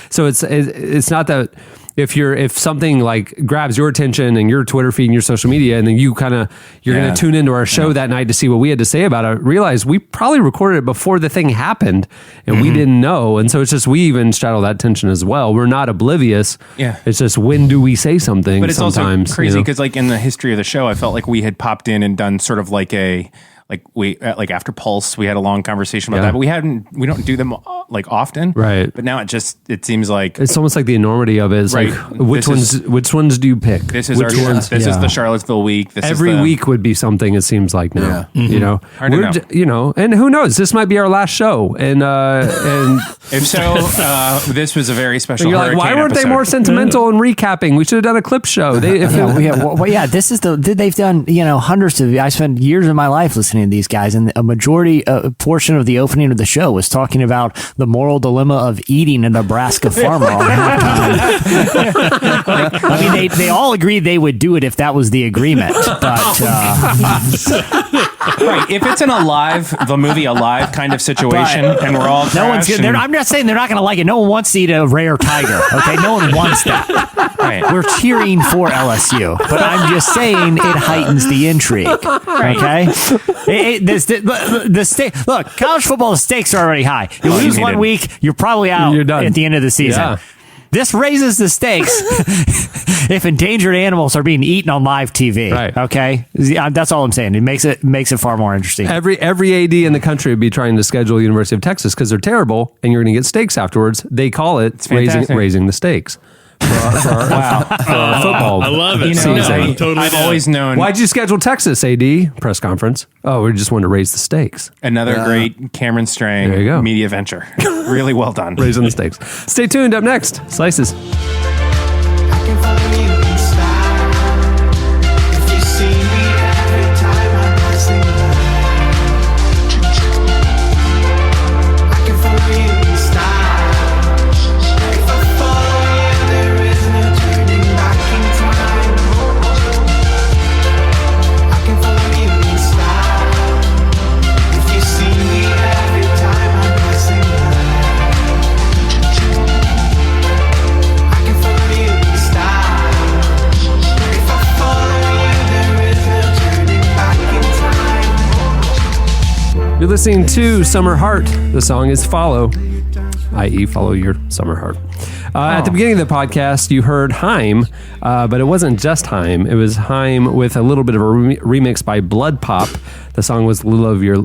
so it's not that if something like grabs your attention and your Twitter feed and your social media, and then you're going to tune into our show that night to see what we had to say about it, realize we probably recorded it before the thing happened and we didn't know. And so it's just, we even straddle that tension as well. We're not oblivious. Yeah. It's just, when do we say something? But it's sometimes also crazy because like in the history of the show, I felt like we had popped in and done sort of like like after Pulse, we had a long conversation about that, but we don't do them like often. Right. But now it seems like it's almost like the enormity of it is like, which ones do you pick? This is is the Charlottesville week. Every week would be something, it seems like now, Hard to know. And who knows, this might be our last show. And if so, this was a very special you're like, why weren't they more sentimental and recapping? We should have done a clip show. This is they've done, hundreds of, I spent years of my life listening to these guys, and a portion of the opening of the show was talking about the moral dilemma of eating a Nebraska farmer on halftime. I mean, they all agreed they would do it if that was the agreement, but Right. If it's the movie Alive kind of situation, and we're all no one's good. I'm not saying they're not going to like it. No one wants to eat a rare tiger. Okay, no one wants that. Right. We're cheering for LSU, but I'm just saying it heightens the intrigue. Okay, the stake. Look, college football, the stakes are already high. You lose 1 week, you're probably out at the end of the season. Yeah. This raises the stakes if endangered animals are being eaten on live TV. Right. Okay, that's all I'm saying. It makes it far more interesting. Every AD in the country would be trying to schedule University of Texas because they're terrible, and you're going to get steaks afterwards. They call it raising the stakes. For our football. I love it. I've always known. Why'd you schedule Texas, AD? Press conference. Oh, we just wanted to raise the stakes. Another great Cameron Strang There you go. media venture. Really well done. Raising the stakes. Stay tuned. Up next, Slices. You're listening to Summer Heart. The song is Follow, i.e. Follow Your Summer Heart. At the beginning of the podcast, you heard Haim, but it wasn't just Haim. It was Haim with a little bit of a remix by Blood Pop. The song was Little of Your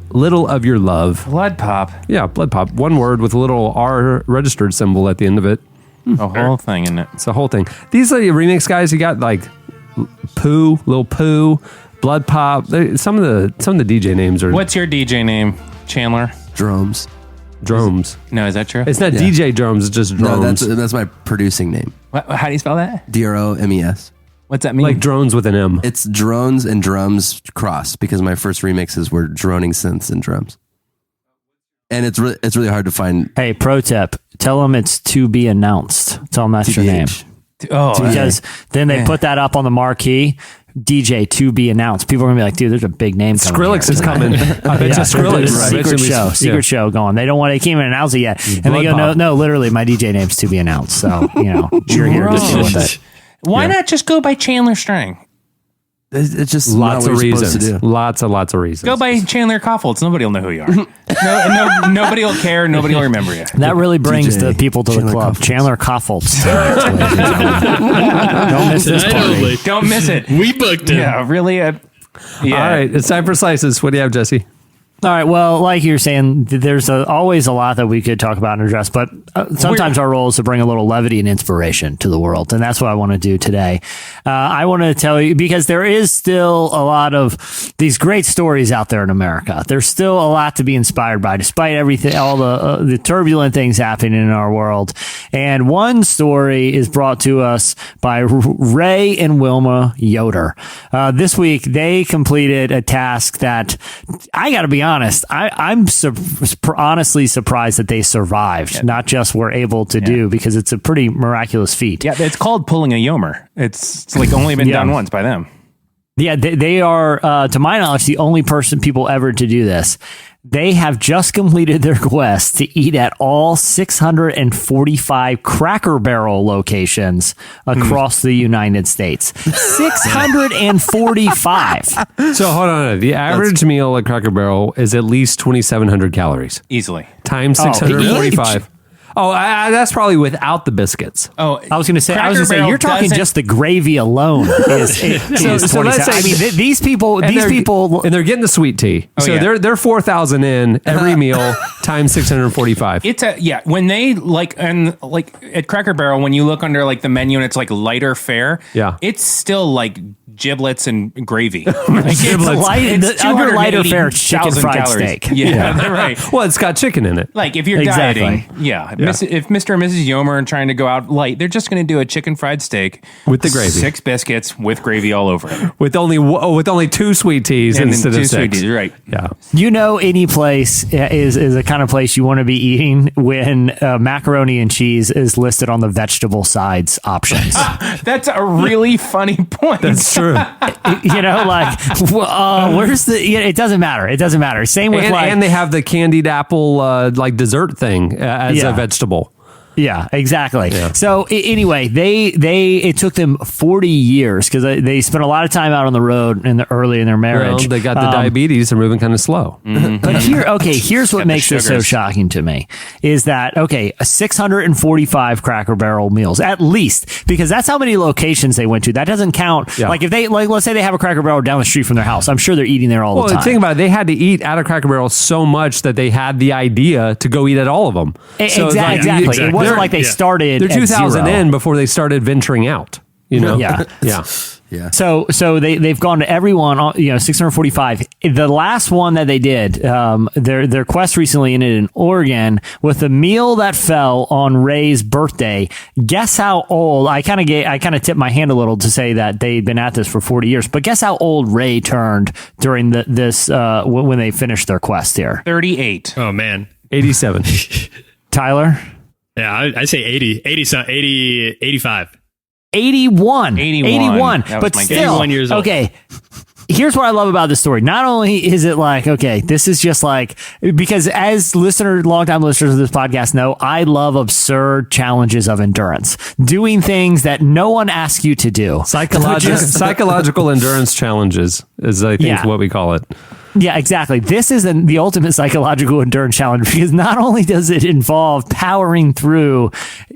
Love. Blood Pop? Yeah, Blood Pop. One word with a little R registered symbol at the end of it. A whole thing, isn't it? It's a whole thing. These are the remix guys. You got like Pooh, Lil Pooh, Blood Pop. Some of the DJ names are. What's your DJ name, Chandler? Dromes. Dromes. No, is that true? It's not DJ Dromes. It's just Dromes. No, that's my producing name. How do you spell that? DROMES. What's that mean? Like drones with an M. It's drones and drums crossed because my first remixes were droning synths and drums. And it's really hard to find. Hey, pro tip: tell them it's to be announced. Tell them that's your name. Because then they put that up on the marquee. DJ to be announced. People are gonna be like, dude, there's a big name coming. Skrillex is coming. I bet it's Skrillex. Secret show going. They don't want they can't even announce it yet. And they go, no, literally, my DJ name's to be announced. So you're here to deal with it. Why not just go by Chandler Strang? It's just lots of reasons. Lots of reasons. Go by Chandler Koffoltz. Nobody will know who you are. Nobody will care. Nobody will remember you. That really brings the people to the club. Chandler Koffoltz. Don't miss this party. Don't miss it. We booked it. Yeah, really. All right, it's time for Slices. What do you have, Jesse? All right. Well, like you're saying, there's always a lot that we could talk about and address, but sometimes our role is to bring a little levity and inspiration to the world. And that's what I want to do today. I want to tell you, because there is still a lot of these great stories out there in America. There's still a lot to be inspired by, despite everything, all the turbulent things happening in our world. And one story is brought to us by Ray and Wilma Yoder. This week, they completed a task that I got to be honest, I'm honestly surprised that they survived, not just were able to do, because it's a pretty miraculous feat. Yeah, it's called pulling a Yomer. It's like only been done once by them. Yeah, they are, to my knowledge, the only people ever to do this. They have just completed their quest to eat at all 645 Cracker Barrel locations across the United States. 645. So hold on. The average meal at Cracker Barrel is at least 2,700 calories. Easily. Times 645. Oh, that's probably without the biscuits. Oh, I was going to say, you're talking just the gravy alone. So let's say, I mean, these people, and they're getting the sweet tea. So they're 4,000 in every meal times 645. It's when they like at Cracker Barrel, when you look under like the menu and it's like lighter fare. Yeah, it's still like giblets and gravy. It's under lighter fare chicken fried calories. Steak. Yeah, right. Well, it's got chicken in it. Like if you're dieting, if Mr. and Mrs. Yomer are trying to go out light, they're just going to do a chicken fried steak with the gravy, 6 biscuits with gravy all over it, with only 2 sweet teas instead of 6. Sweet teas, right? Yeah. Any place is a kind of place you want to be eating when macaroni and cheese is listed on the vegetable sides options. That's a really funny point. That's true. You know, like, where's the? It doesn't matter. It doesn't matter. Same with and they have the candied apple like dessert thing as a vegetable. Yeah, exactly. Yeah. So anyway, it took them 40 years because they spent a lot of time out on the road early in their marriage. Well, they got the diabetes. They're moving kind of slow. But here's what makes this so shocking to me is that 645 Cracker Barrel meals at least, because that's how many locations they went to. That doesn't count. Yeah. Like if they let's say they have a Cracker Barrel down the street from their house, I'm sure they're eating there all the time. Well, think about it. They had to eat at a Cracker Barrel so much that they had the idea to go eat at all of them. So exactly. It wasn't like they started. They're 2,000 at zero. in before they started venturing out. You know. Yeah. So they've gone to everyone. 645. The last one that they did, their quest recently ended in Oregon with a meal that fell on Ray's birthday. Guess how old? I kind of tipped my hand a little to say that they'd been at this for 40 years. But guess how old Ray turned during this when they finished their quest here? 38. Oh man, 87. Tyler. Yeah, I say 80, 85. 81. But still, 81 years old. Okay. Here's what I love about this story. Not only is it like, okay, this is just like, because as longtime listeners of this podcast know, I love absurd challenges of endurance. Doing things that no one asks you to do. Psychological endurance challenges is, I think, what we call it. Yeah, exactly. This is the ultimate psychological endurance challenge because not only does it involve powering through,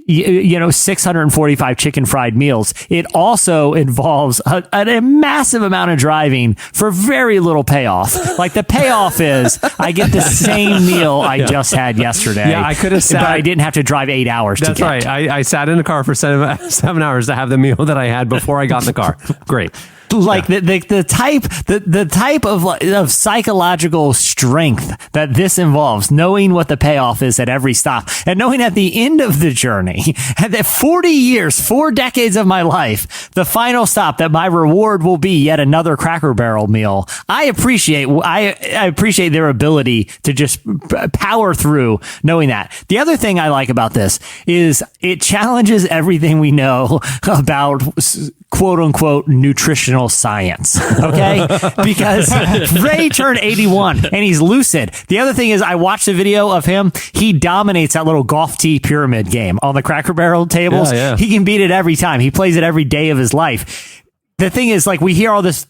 645 chicken fried meals, it also involves a massive amount of driving for very little payoff. Like the payoff is I get the same meal I just had yesterday. Yeah, I could have sat. But I didn't have to drive 8 hours That's to get. right. I sat in the car for 7 hours to have the meal that I had before I got in the car. Great. Like the type of psychological strength that this involves, knowing what the payoff is at every stop, and knowing at the end of the journey, at that 40 years, 4 decades of my life, the final stop, that my reward will be yet another Cracker Barrel meal. I appreciate their ability to just power through knowing that. The other thing I like about this is it challenges everything we know about quote unquote nutritional science. Okay. Because Ray turned 81 and he's lucid. The other thing is I watched the video of him. He dominates that little golf tee pyramid game on the Cracker Barrel tables. Yeah. He can beat it every time. He plays it every day of his life. The thing is, like, we hear all this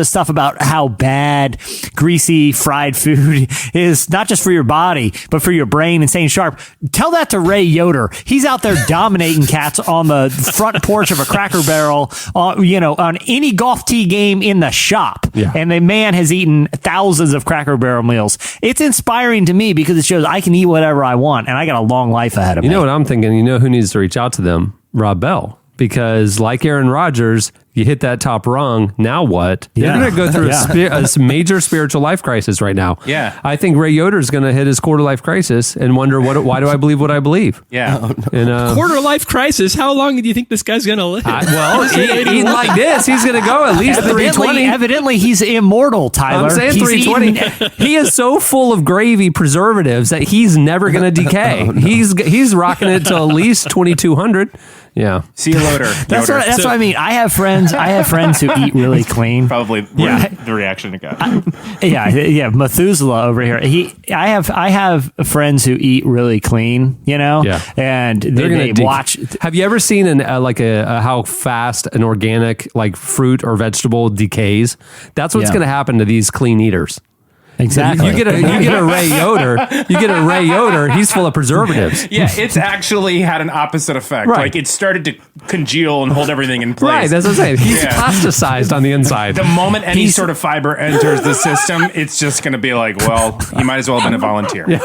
stuff about how bad greasy fried food is, not just for your body, but for your brain and staying sharp. Tell that to Ray Yoder. He's out there dominating cats on the front porch of a Cracker Barrel, on any golf tee game in the shop. Yeah. And the man has eaten thousands of Cracker Barrel meals. It's inspiring to me because it shows I can eat whatever I want, and I got a long life ahead of me. You know what I'm thinking? You know who needs to reach out to them? Rob Bell. Because like Aaron Rodgers, you hit that top rung. Now what? They're going to go through a major spiritual life crisis right now. Yeah. I think Ray Yoder is going to hit his quarter life crisis and wonder why do I believe what I believe? Yeah. And, quarter life crisis. How long do you think this guy's going to live? Eating like this, he's going to go at least 320. Evidently, he's immortal, Tyler. I'm saying 320. He is so full of gravy preservatives that he's never going to decay. He's rocking it to at least 2200. Yeah. See you later. That's what I mean. I have friends who eat really clean. Probably the reaction I got. Yeah. Methuselah over here. I have friends who eat really clean, and they watch. Have you ever seen how fast an organic like fruit or vegetable decays? That's what's going to happen to these clean eaters. Exactly. You get a Ray Yoder. He's full of preservatives. Yeah, it's actually had an opposite effect. Right. Like it started to congeal and hold everything in place. Right, that's what I'm saying. He's plasticized on the inside. The moment any sort of fiber enters the system, it's just going to be like, well, you might as well have been a volunteer. Yeah.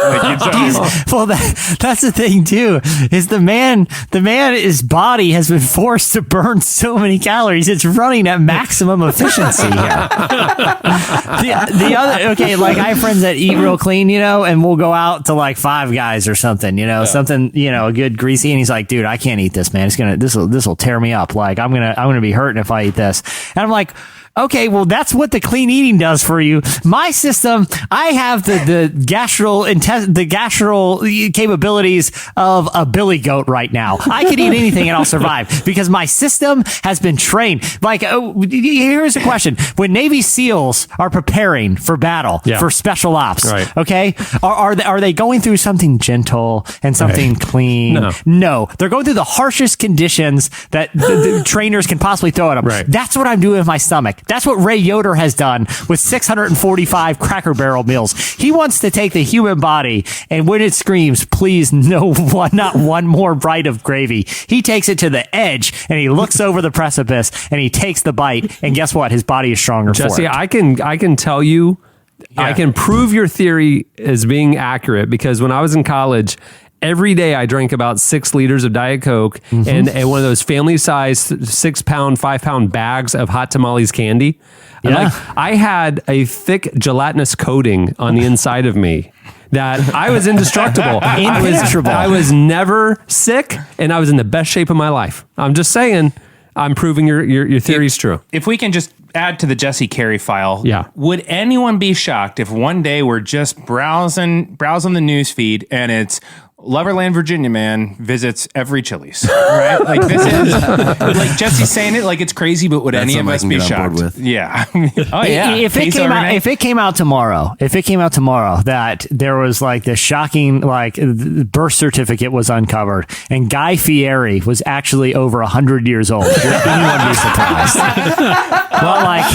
Well, that's the thing too. Is the man, his body has been forced to burn so many calories. It's running at maximum efficiency here. The other, okay. Like I have friends that eat real clean, and we'll go out to like Five Guys or something, something, a good greasy. And he's like, dude, I can't eat this, man. This will tear me up. Like I'm going to be hurting if I eat this. And I'm like, Okay, well, that's what the clean eating does for you. My system, I have the gastral capabilities of a billy goat right now. I can eat anything and I'll survive because my system has been trained. Like, here's a question. When Navy SEALs are preparing for battle, for special ops, okay, are they going through something gentle and something clean? No. They're going through the harshest conditions that the trainers can possibly throw at them. Right. That's what I'm doing with my stomach. That's what Ray Yoder has done with 645 Cracker Barrel meals. He wants to take the human body, and when it screams, please, not one more bite of gravy, he takes it to the edge, and he looks over the precipice, and he takes the bite, and guess what? His body is stronger Jesse, for it. I can tell you, I can prove your theory as being accurate because when I was in college, every day I drank about 6 liters of Diet Coke and one of those family-sized 6-pound, 5-pound bags of hot tamales candy. And I had a thick gelatinous coating on the inside of me that I was indestructible. I was never sick, and I was in the best shape of my life. I'm just saying, I'm proving your theory's true. If we can just add to the Jesse Carey file, would anyone be shocked if one day we're just browsing the news feed and it's Loverland, Virginia man visits every Chili's, right? Like this is like Jesse's saying it like it's crazy, but would any of us be shocked? Yeah. Oh yeah. If it came out tomorrow that there was like the shocking birth certificate was uncovered and Guy Fieri was actually over 100 years old, would anyone be surprised? Well, like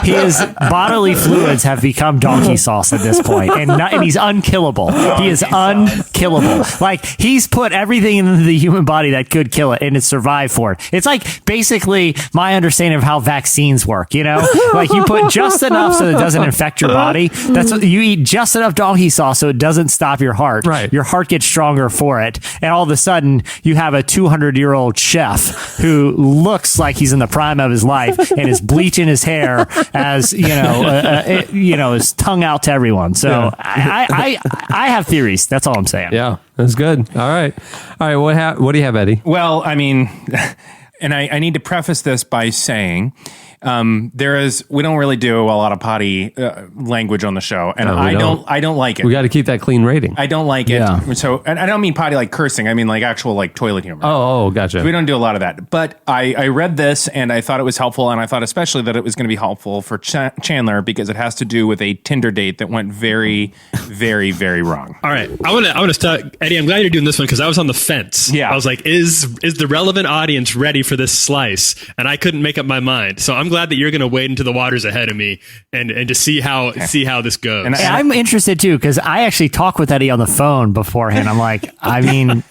his bodily fluids have become donkey sauce at this point, and he's unkillable. He is unkillable. Like he's put everything into the human body that could kill it, and it survived for it. It's like basically my understanding of how vaccines work. You know, like you put just enough so it doesn't infect your body. That's what you eat, just enough donkey sauce so it doesn't stop your heart. Right. Your heart gets stronger for it, and all of a sudden you have a 200-year-old chef who looks like he's in the prime of his life and is bleaching his hair as his tongue out to everyone. So I have theories. That's all I'm saying. Yeah, that's good. All right. What do you have, Eddie? Well, I mean, and I need to preface this by saying we don't really do a lot of potty language on the show, and I don't like it. We got to keep that clean rating. I don't like it. So, and I don't mean potty like cursing. I mean like actual like toilet humor. Oh, gotcha. We don't do a lot of that. But I read this and I thought it was helpful, and I thought especially that it was going to be helpful for Chandler because it has to do with a Tinder date that went very, very, very wrong. All right, I want to start, Eddie. I'm glad you're doing this one because I was on the fence. Yeah, I was like, is the relevant audience ready for this slice? And I couldn't make up my mind. So I'm glad that you're going to wade into the waters ahead of me and to see how this goes. And I'm interested too because I actually talked with Eddie on the phone beforehand. I'm like, I mean,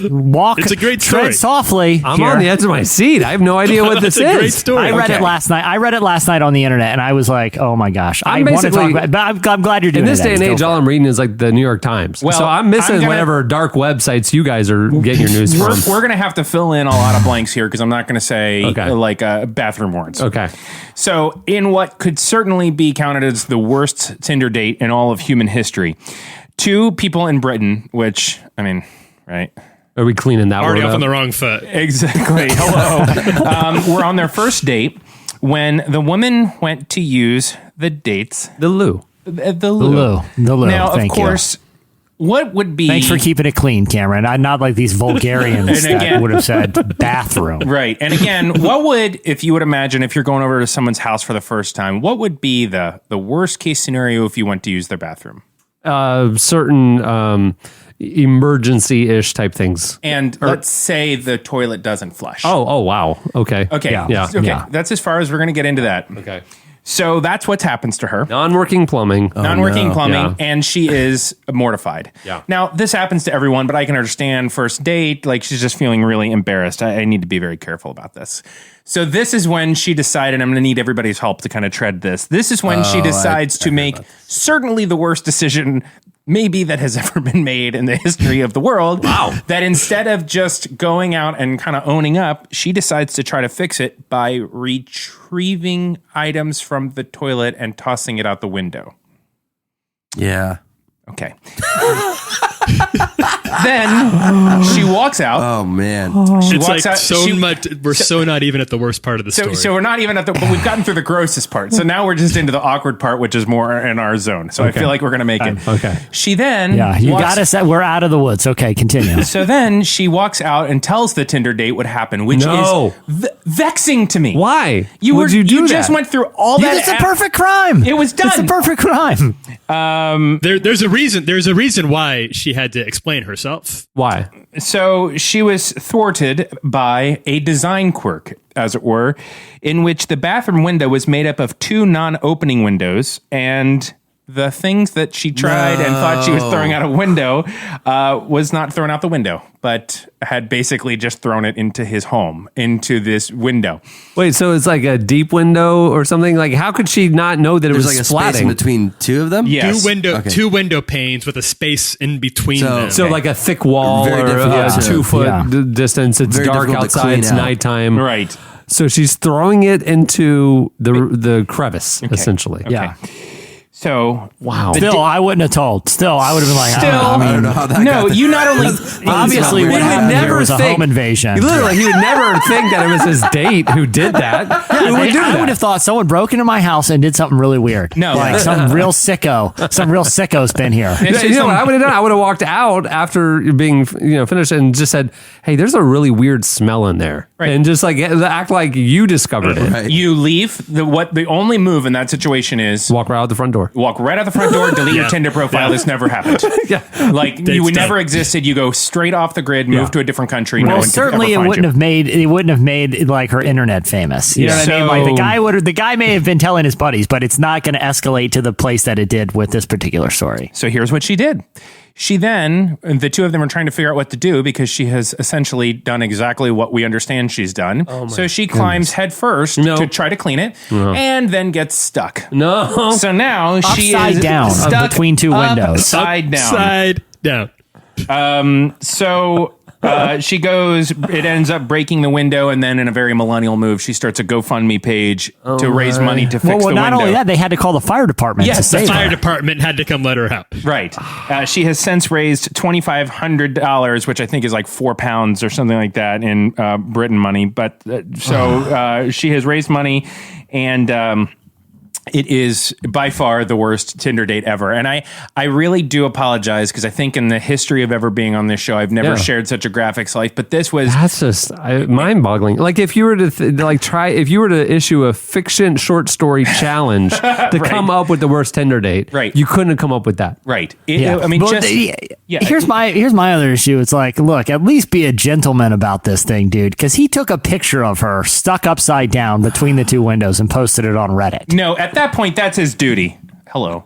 walk. It's a great story. Tread softly. I'm on the edge of my seat. I have no idea what this is. It's a great story. I read it last night. I read it last night on the internet, and I was like, oh my gosh. I want to talk about it, but I'm glad you're doing it. In this day and age, all I'm reading is like the New York Times. Well, so I'm missing whatever dark websites you guys are getting your news from. We're going to have to fill in a lot of blanks here because I'm not going to say bathroom words. Okay. So in what could certainly be counted as the worst Tinder date in all of human history, 2 people in Britain, which, I mean, right? Are we cleaning that Already one off up? on the wrong foot. Exactly. Hello. We're on their first date when the woman went to use the dates. The loo. The loo. Now, Thank of course, what would be... Thanks for keeping it clean, Cameron. I'm not like these vulgarians that would have said bathroom. Right. And again, what would, if you would imagine, if you're going over to someone's house for the first time, what would be the worst case scenario if you went to use their bathroom? Certain emergency-ish type things. And let's say the toilet doesn't flush. Oh, wow. Okay. Okay. Yeah. Okay. That's as far as we're going to get into that. Okay. So that's what happens to her. Non-working plumbing. And she is mortified. Yeah. Now, this happens to everyone, but I can understand first date, like she's just feeling really embarrassed. I need to be very careful about this. So this is when she decided, I'm going to need everybody's help to kind of tread this. This is when she decides to make certainly the worst decision maybe that has ever been made in the history of the world. Wow. That instead of just going out and kind of owning up, she decides to try to fix it by retrieving items from the toilet and tossing it out the window. Yeah. Okay. Then she walks out. Oh man. She It's walks like out. so much. We're so not even at the worst part of the story. So we're not even at the, but we've gotten through the grossest part. So now we're just into the awkward part, which is more in our zone. So I feel like we're going to make it. Okay. She then, You got us. We're out of the woods. Okay, continue. So then she walks out and tells the Tinder date what happened, which is vexing to me. Why? You Would you do you that? just went through all that. It's a perfect crime. It was done. It's a perfect crime. There's a reason. There's a reason why she had to explain herself. Why? So she was thwarted by a design quirk, as it were, in which the bathroom window was made up of 2 non-opening windows, and the things that she tried and thought she was throwing out a window was not thrown out the window, but had basically just thrown it into his home, into this window. Wait, so it's like a deep window or something? Like, how could she not know that it There's was like a space in splatting? between two of them? Yes. Two window panes with a space in between them. So like a thick wall Very or difficult a to- 2 foot distance. It's Very dark difficult to outside. clean It's out. nighttime. Right. So she's throwing it into the crevice, essentially. Yeah. So, Wow. Still, I wouldn't have told. Still, I would have been like, I don't know how that no, got there. you not only obviously He what would happened here never was a think- home invasion. Literally, he would never think that it was his date who did that. Who would do I that? would have thought someone broke into my house and did something really weird. No. Like some real sicko's been here. You know what I would have done? I would have walked out after being finished and just said, "Hey, there's a really weird smell in there," Right. and just like act like you discovered it. Right. you leave, the only move in that situation is Walk right out the front door. walk right out the front door, delete your Tinder profile. This never happened. Yeah. Like you would never existed. You go straight off the grid, move to a different country. No Well, one could certainly ever it find wouldn't you. have made like her internet famous. You know what I mean? Like the guy may have been telling his buddies, but it's not going to escalate to the place that it did with this particular story. So here's what she did. She then, the two of them are trying to figure out what to do because she has essentially done exactly what we understand she's done. So she climbs head first to try to clean it and then gets stuck. No. So now she Upside is down stuck between two windows. Upside down. Upside down. So she goes, it ends up breaking the window, and then in a very millennial move, she starts a GoFundMe page to raise money to fix Well, the window. not only that, they had to call the fire department to Yes, The save fire her. department had to come let her out. Right. She has since raised $2,500, which I think is like £4 or something like that in Britain money. But she has raised money, and it is by far the worst Tinder date ever. And I really do apologize because I think in the history of ever being on this show, I've never shared such a graphics life. But this was That's just mind-boggling. Like if you were to if you were to issue a fiction short story challenge to come up with the worst Tinder date, Right. you couldn't have come up with that. right. Yeah. I mean, Well, just here's my other issue. It's like, look, at least be a gentleman about this thing, dude, because he took a picture of her stuck upside down between the two windows and posted it on Reddit. no. At that point, that's his duty. Hello.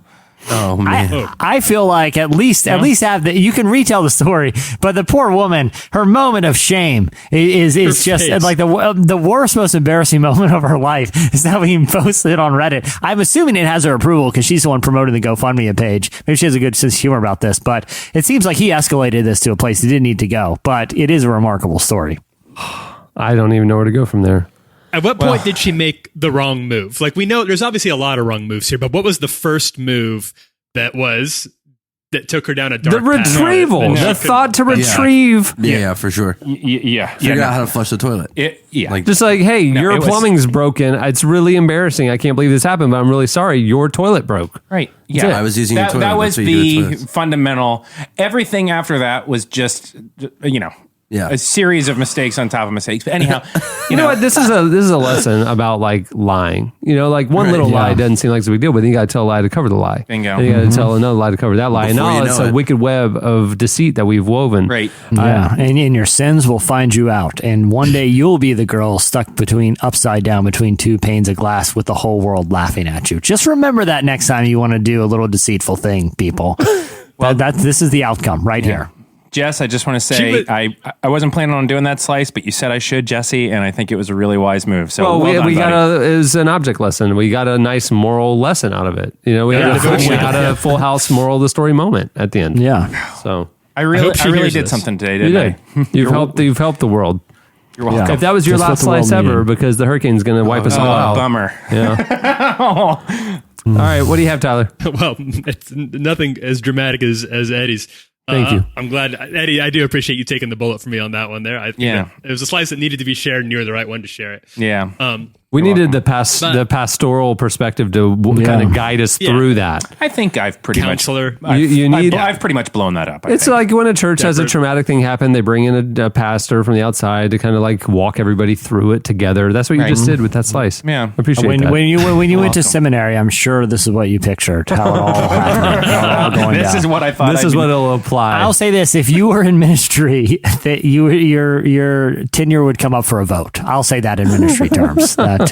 Oh man. I feel like at least have you can retell the story, but the poor woman, her moment of shame is just face. like the worst, most embarrassing moment of her life is that we posted it on Reddit. I'm assuming it has her approval because she's the one promoting the GoFundMe page. Maybe she has a good sense of humor about this, but it seems like he escalated this to a place he didn't need to go. But it is a remarkable story. I don't even know where to go from there. At what point did she make the wrong move? Like, we know there's obviously a lot of wrong moves here, but what was the first move that took her down a dark The path? retrieval, the thought to retrieve. Yeah, for sure. Yeah. Figure out how to flush the toilet. Like, Just like, hey, your it was- plumbing's broken. It's really embarrassing. I can't believe this happened, but I'm really sorry. Your toilet broke. right. Yeah. I was using your toilet. That was That's what you do with the toilets. fundamental. Everything after that was just, Yeah. a series of mistakes on top of mistakes. But anyhow, You know what? This is a lesson about like lying. Like one little lie doesn't seem like it's a big deal, but then you got to tell a lie to cover the lie. Bingo. And you got to tell another lie to cover that lie. Before and you now it's know a it. wicked web of deceit that we've woven. Right. Yeah, and your sins will find you out. And one day you'll be the girl stuck upside down between two panes of glass with the whole world laughing at you. Just remember that next time you want to do a little deceitful thing, people. This is the outcome right here. Jess, I just want to say I wasn't planning on doing that slice, but you said I should, Jesse, and I think it was a really wise move. So Well, done, we buddy. got it was an object lesson. We got a nice moral lesson out of it. We had a full house moral of the story moment at the end. Yeah. So I really hears did this. something today, you didn't did. You've helped the world. You're welcome. Yeah. If that was your Just last what the world slice ever, needed. because the hurricane's going to wipe us all out. Bummer. Yeah. All right, what do you have, Tyler? Well, it's nothing as dramatic as Eddie's. Thank you. I'm glad, Eddie. I do appreciate you taking the bullet for me on that one there. I think it was a slice that needed to be shared, and you were the right one to share it. Yeah. We needed the pastoral perspective to kind of guide us through that. I think I've pretty Counselor. much. I've pretty much blown that up. It's like when a church has a traumatic thing happen, they bring in a pastor from the outside to kind of like walk everybody through it together. That's what you just did with that slice. Yeah. I appreciate that. When you went to seminary, I'm sure this is what you pictured. How it all happened. How it all going This down. is what I thought. This is what it'll apply. I'll say this: if you were in ministry, that your tenure would come up for a vote. I'll say that in ministry terms. That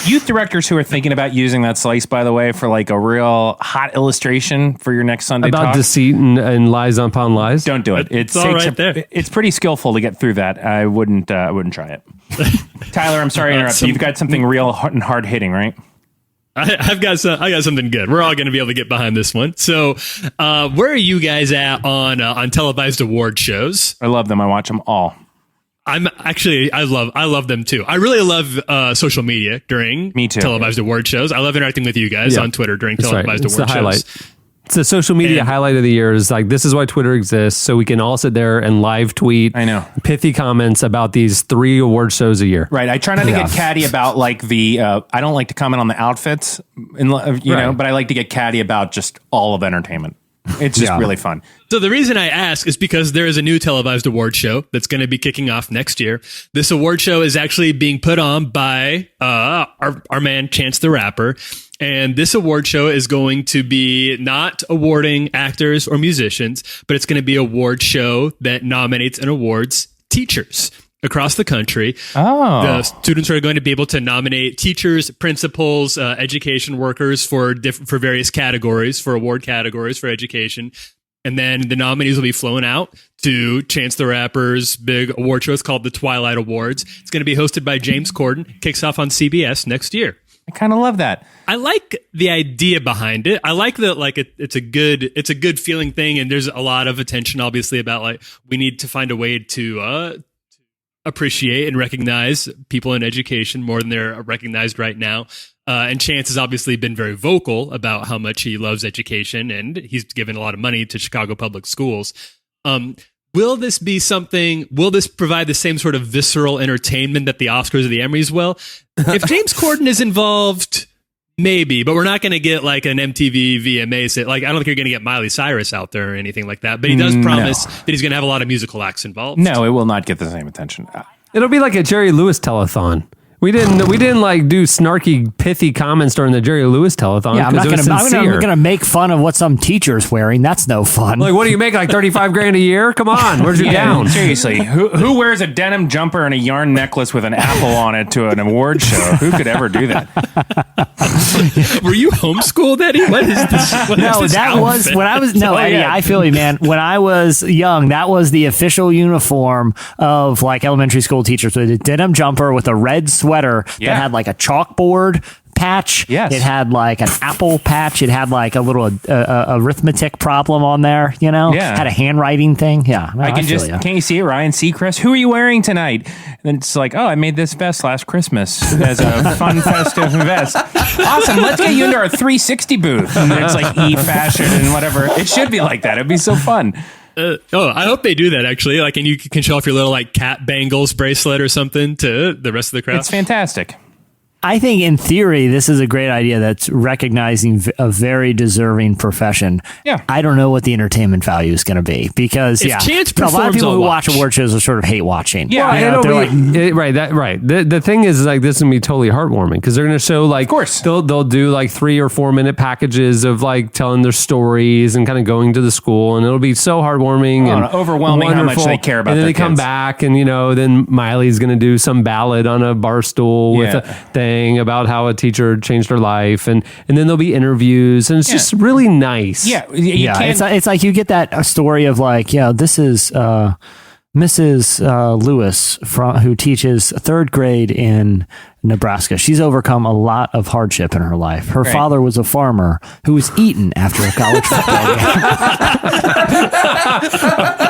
Youth directors who are thinking about using that slice, by the way, for like a real hot illustration for your next Sunday about talk. deceit and lies upon lies. Don't do it. It's all right there. It's pretty skillful to get through that. I wouldn't try it. Tyler, I'm sorry to interrupt. You've got something real hard hitting, right? I got something good. We're all going to be able to get behind this one. So, where are you guys at on televised award shows? I love them. I watch them all. I love them too. I really love social media during televised award shows. I love interacting with you guys on Twitter during televised award shows. Highlight. It's the social media highlight of the year. Is like, this is why Twitter exists, so we can all sit there and live tweet. I know, pithy comments about these 3 award shows a year. Right. I try not to get catty about like the. I don't like to comment on the outfits, know, but I like to get catty about just all of entertainment. It's just really fun. So the reason I ask is because there is a new televised award show that's going to be kicking off next year. This award show is actually being put on by our man Chance the Rapper. And this award show is going to be not awarding actors or musicians, but it's going to be an award show that nominates and awards teachers across the country. The students are going to be able to nominate teachers, principals, education workers for various categories, for award categories for education. And then the nominees will be flown out to Chance the Rapper's big award show. It's called the Twilight Awards. It's going to be hosted by James Corden. Kicks off on CBS next year. I kind of love that. I like the idea behind it. I like that, like it's a good feeling thing, and there's a lot of attention, obviously, about like we need to find a way to appreciate and recognize people in education more than they're recognized right now. And Chance has obviously been very vocal about how much he loves education, and he's given a lot of money to Chicago public schools. Will this provide the same sort of visceral entertainment that the Oscars or the Emmys will? If James Corden is involved, maybe, but we're not going to get like an MTV VMAs. Like, I don't think you're going to get Miley Cyrus out there or anything like that. But he does promise that he's going to have a lot of musical acts involved. No, it will not get the same attention. It'll be like a Jerry Lewis telethon. We didn't like do snarky, pithy comments during the Jerry Lewis telethon. Yeah, I'm not going to make fun of what some teacher's wearing. That's no fun. Like, what do you make, like $35,000 a year? Come on, where's your gown? Seriously, who wears a denim jumper and a yarn necklace with an apple on it to an award show? Who could ever do that? Were you homeschooled, Eddie? What is this? Was when I was Eddie, I feel you, man. When I was young, that was the official uniform of like elementary school teachers, with a denim jumper with a red sweater that had like a chalkboard patch. Yes. It had like an apple patch. It had like a little arithmetic problem on there, had a handwriting thing. Yeah. No, can't you see it, Ryan Seacrest? Who are you wearing tonight? And it's like, I made this vest last Christmas as a fun festive vest. Awesome. Let's get you into our 360 booth. And it's like e-fashion and whatever. It should be like that. It'd be so fun. I hope they do that, actually. Like, and you can show off your little like cat bangles bracelet or something to the rest of the crowd. It's fantastic. I think in theory, this is a great idea that's recognizing a very deserving profession. Yeah. I don't know what the entertainment value is going to be because, Chance a lot of people who watch award shows are sort of hate watching. Yeah. Right. The thing is like, this is going to be totally heartwarming because they're going to show like, of course, they'll do like 3 or 4 minute packages of like telling their stories and kind of going to the school, and it'll be so heartwarming and overwhelming wonderful. How much they care about and then their they come kids. back and, then Miley's going to do some ballad on a bar stool with a thing about how a teacher changed her life, and then there'll be interviews, and it's just really nice. It's like you get that story of like, this is Mrs. Lewis who teaches 3rd grade in Nebraska. She's overcome a lot of hardship in her life. Her father was a farmer who was eaten after a college football game.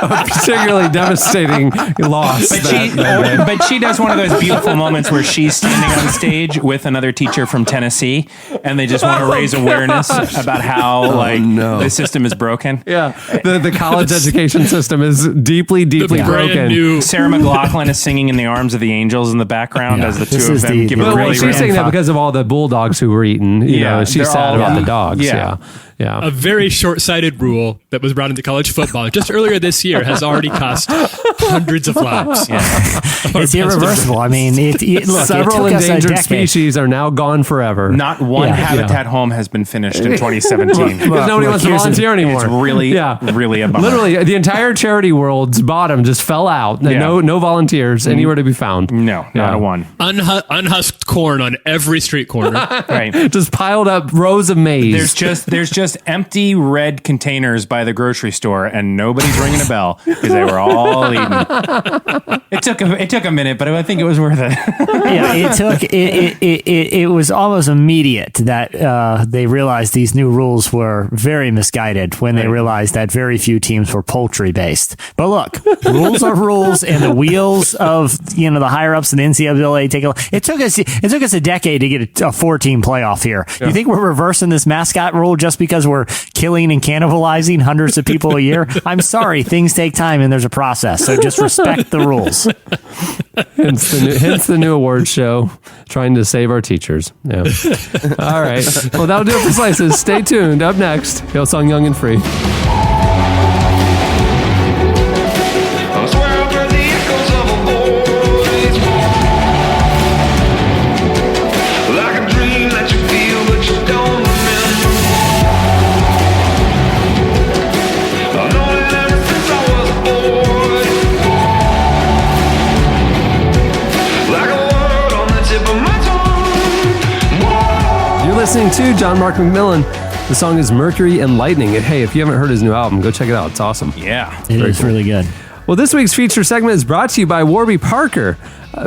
A particularly devastating loss. But she does one of those beautiful moments where she's standing on stage with another teacher from Tennessee, and they just want to raise awareness about how the system is broken. Yeah, the college education system is deeply broken. Sarah McLachlan is singing "In the Arms of the Angels" in the background as the two of them give a really. She's saying that because of all the bulldogs who were eaten. You know, she's sad about the dogs. Yeah. A very short-sighted rule that was brought into college football just earlier this year has already cost hundreds of lives. It's irreversible. I mean, look, several endangered species are now gone forever. Not one habitat home has been finished in 2017 because nobody wants to volunteer anymore. It's really a bummer. Literally, the entire charity world's bottom just fell out. No volunteers anywhere to be found. No, not a one. Unhusked corn on every street corner. Right, just piled up rows of maize. There's just empty red containers by the grocery store, and nobody's ringing a bell because they were all eaten. It took a minute, but I think it was worth it. It was almost immediate that they realized these new rules were very misguided when they realized that very few teams were poultry based. But look, rules are rules, and the wheels of the higher ups in the NCAA take a. It took us a decade to get a 4-team playoff here. Yeah. You think we're reversing this mascot rule just because we're killing and cannibalizing hundreds of people a year? I'm sorry, things take time and there's a process. So just respect the rules. Hence the new awards show, trying to save our teachers. Yeah. All right. Well, that'll do it for Slices. Stay tuned. Up next, Hillsong Young and Free. Listening to John Mark McMillan. The song is Mercury and Lightning. And hey, if you haven't heard his new album, go check it out. It's awesome. Yeah. It is really good. Well, this week's feature segment is brought to you by Warby Parker.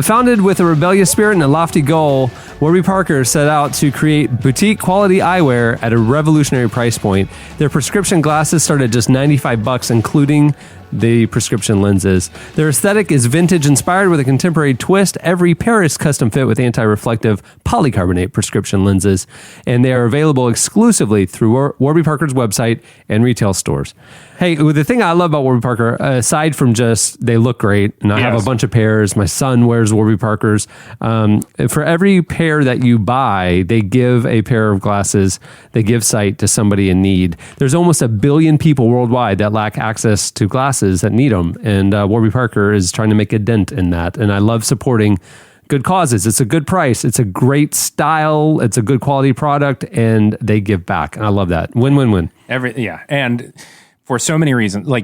Founded with a rebellious spirit and a lofty goal, Warby Parker set out to create boutique quality eyewear at a revolutionary price point. Their prescription glasses start at just $95, including the prescription lenses. Their aesthetic is vintage inspired with a contemporary twist. Every pair is custom fit with anti-reflective polycarbonate prescription lenses, and they are available exclusively through Warby Parker's website and retail stores. Hey, the thing I love about Warby Parker, aside from just they look great, and I have a bunch of pairs. My son wears Warby Parkers. For every pair that you buy, they give a pair of glasses. They give sight to somebody in need. There's almost 1 billion people worldwide that lack access to glasses that need them, and Warby Parker is trying to make a dent in that. And I love supporting good causes. It's a good price. It's a great style. It's a good quality product, and they give back. And I love that. Win-win-win. And for so many reasons, I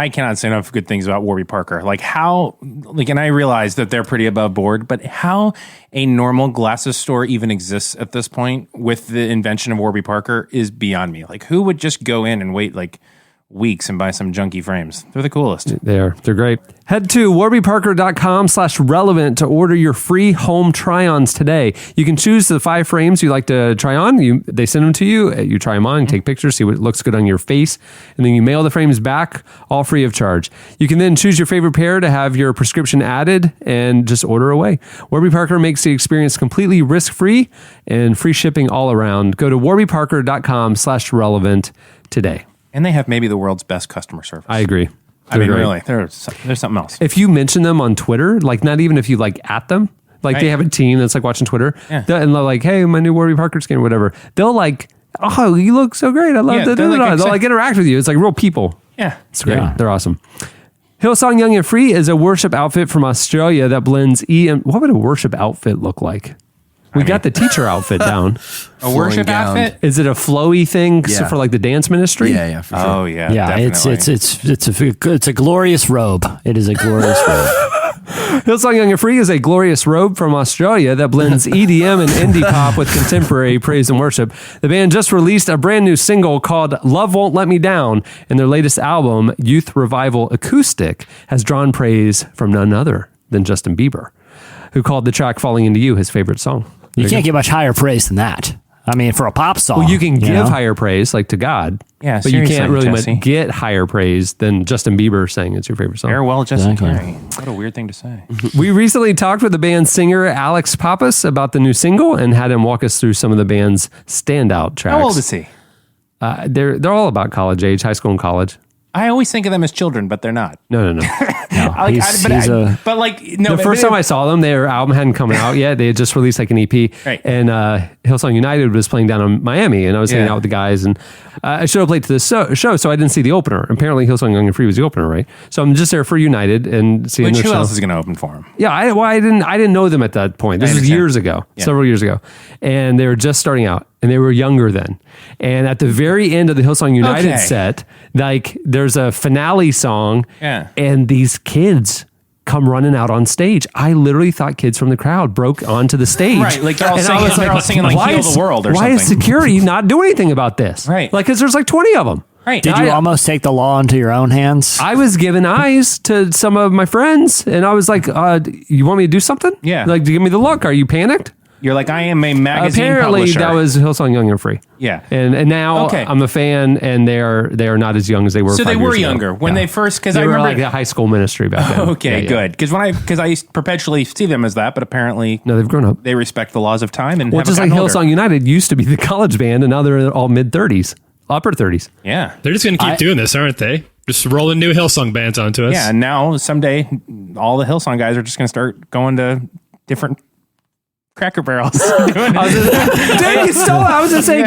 cannot say enough good things about Warby Parker. And I realize that they're pretty above board, but how a normal glasses store even exists at this point with the invention of Warby Parker is beyond me. Who would just go in and wait weeks and buy some junky frames? They're the coolest. They're great. Head to warbyparker.com/relevant to order your free home try-ons today. You can choose the 5 frames you like to try on. They send them to you. You try them on, take pictures, see what looks good on your face, and then you mail the frames back, all free of charge. You can then choose your favorite pair to have your prescription added and just order away. Warby Parker makes the experience completely risk-free and free shipping all around. Go to warbyparker.com/relevant today. And they have maybe the world's best customer service. I agree. Really, there's something else. If you mention them on Twitter, not even if you at them, they have a team that's watching Twitter, and they're like, hey, my new Warby Parker skin or whatever. They'll oh, you look so great. I love that. They'll interact with you. It's like real people. Yeah. It's great. Yeah. They're awesome. Hillsong Young and Free is a worship outfit from Australia that blends what would a worship outfit look like? We got the teacher outfit down. A worship outfit? Is it a flowy thing for the dance ministry? Yeah, for sure. Oh yeah, yeah. Definitely. It's a glorious robe. It is a glorious robe. Hillsong Young and Free is a glorious robe from Australia that blends EDM and indie pop with contemporary praise and worship. The band just released a brand new single called Love Won't Let Me Down, and their latest album, Youth Revival Acoustic, has drawn praise from none other than Justin Bieber. who called the track Falling Into You his favorite song. You can't get much higher praise than that. I mean, for a pop song. Well, you can give know? higher praise, like to God. Yeah, but you can't really Jesse. get higher praise than Justin Bieber saying it's your favorite song. Farewell, Justin Exactly. Carey. What a weird thing to say. We recently talked with the band's singer, Alex Pappas, about the new single and had him walk us through some of the band's standout tracks. How old is he? They're all about college age, high school and college. I always think of them as children, but they're not. No. Like, He's but like, no. The first time I saw them, their album hadn't come out yet. They had just released like an EP. Right. And Hillsong United was playing down in Miami, and I was hanging Yeah. out with the guys, and I showed up late to the show, so I didn't see the opener. Apparently, Hillsong Young and Free was the opener, right? So I'm just there for United and seeing Which their who show. else is going to open for him? Yeah, I didn't know them at that point. This I was understand. years ago, Yeah. several years ago, and they were just starting out, and they were younger then. And at the very end of the Hillsong United Okay. set, like there's a finale song, Yeah. and these kids come running out on stage. I literally thought kids from the crowd broke onto the stage. Right, like they're all And I singing- was they're all singing, like, why Heal is- the World or why is something? security not doing anything about this? Right. Like, because there's like 20 of them. Right. Did you almost take the law into your own hands? I was giving eyes to some of my friends, and I was like, you want me to do something? Yeah. Like, give me the look. Are you panicked? You're like, I am a magazine Apparently, publisher. that was Hillsong Young and Free. Yeah. And now Okay. I'm a fan, and they are not as young as they were. So 5 they were years ago. younger when Yeah. they first, because They I were remember. like a high school ministry back then. Okay, Yeah. good. Because I used to perpetually see them as that, but apparently No, they've grown up. they respect the laws of time and Well, haven't just like gotten older. Hillsong United used to be the college band, and now they're all mid 30s, upper 30s. Yeah. They're just going to keep doing this, aren't they? Just rolling new Hillsong bands onto us. Yeah, and now someday all the Hillsong guys are just going to start going to different Cracker Barrels. Dang, I was just saying,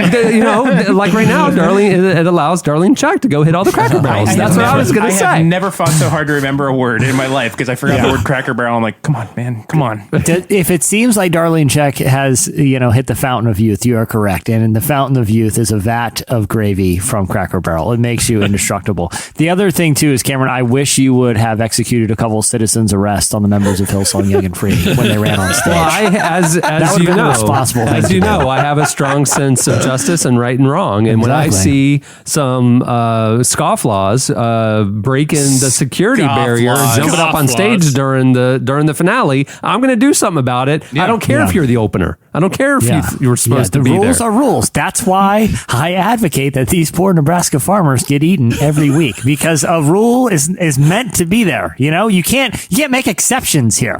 like right now, it allows Darlene Chuck to go hit all the Cracker Barrels. That's what I was going to I say. have never fought so hard to remember a word in my life because I forgot the word Cracker Barrel. I'm like, come on, man, come on. If it seems like Darlene Check has, hit the fountain of youth, you are correct. And the fountain of youth is a vat of gravy from Cracker Barrel. It makes you indestructible. The other thing, too, is, Cameron, I wish you would have executed a couple of citizens' arrests on the members of Hillsong Young and Free when they ran on stage. Well, as would've you been a know, responsible thing as to you do. know, I have a strong sense of justice and right and wrong. And when I Exactly. see some scofflaws breaking the security barrier and jumping up on stage during the finale, I'm going to do something about it. I don't care if you're the opener. I don't care if you were supposed to be there. The rules are rules. That's why I advocate that these poor Nebraska farmers get eaten every week, because a rule is meant to be there. You can't make exceptions here.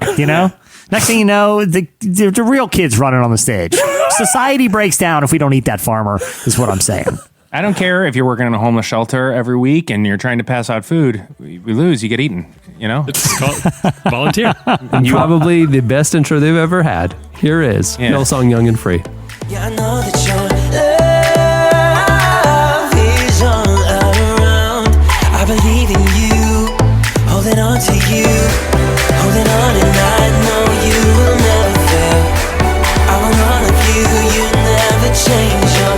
Next thing you know, the real kids running on the stage. Society breaks down if we don't eat that farmer, is what I'm saying. I don't care if you're working in a homeless shelter every week and you're trying to pass out food. We lose, you get eaten. It's called volunteer. Probably the best intro they've ever had. Here is Hillsong Young and Free. Yeah, I know that your love is all around. I believe in you, holding on to you, holding on, and I know you will never fail. I will run of you, you never change. Your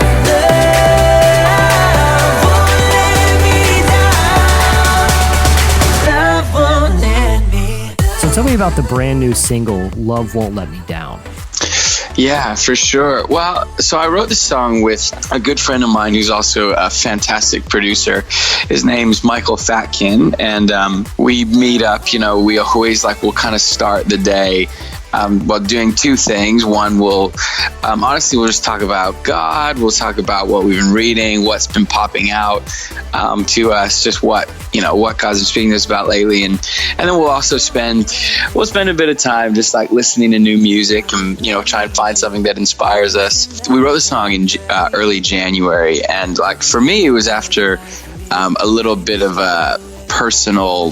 love won't let me down. Love won't let me down. So tell me about the brand new single, Love Won't Let Me Down. Yeah, for sure. Well, so I wrote this song with a good friend of mine who's also a fantastic producer. His name's Michael Fatkin, and we meet up, we always we'll kind of start the day doing two things. One, we'll just talk about God. We'll talk about what we've been reading, what's been popping out to us, just what God's been speaking to us about lately, and then we'll also spend a bit of time just listening to new music and try and find something that inspires us. We wrote the song in early January, and for me, it was after a little bit of a personal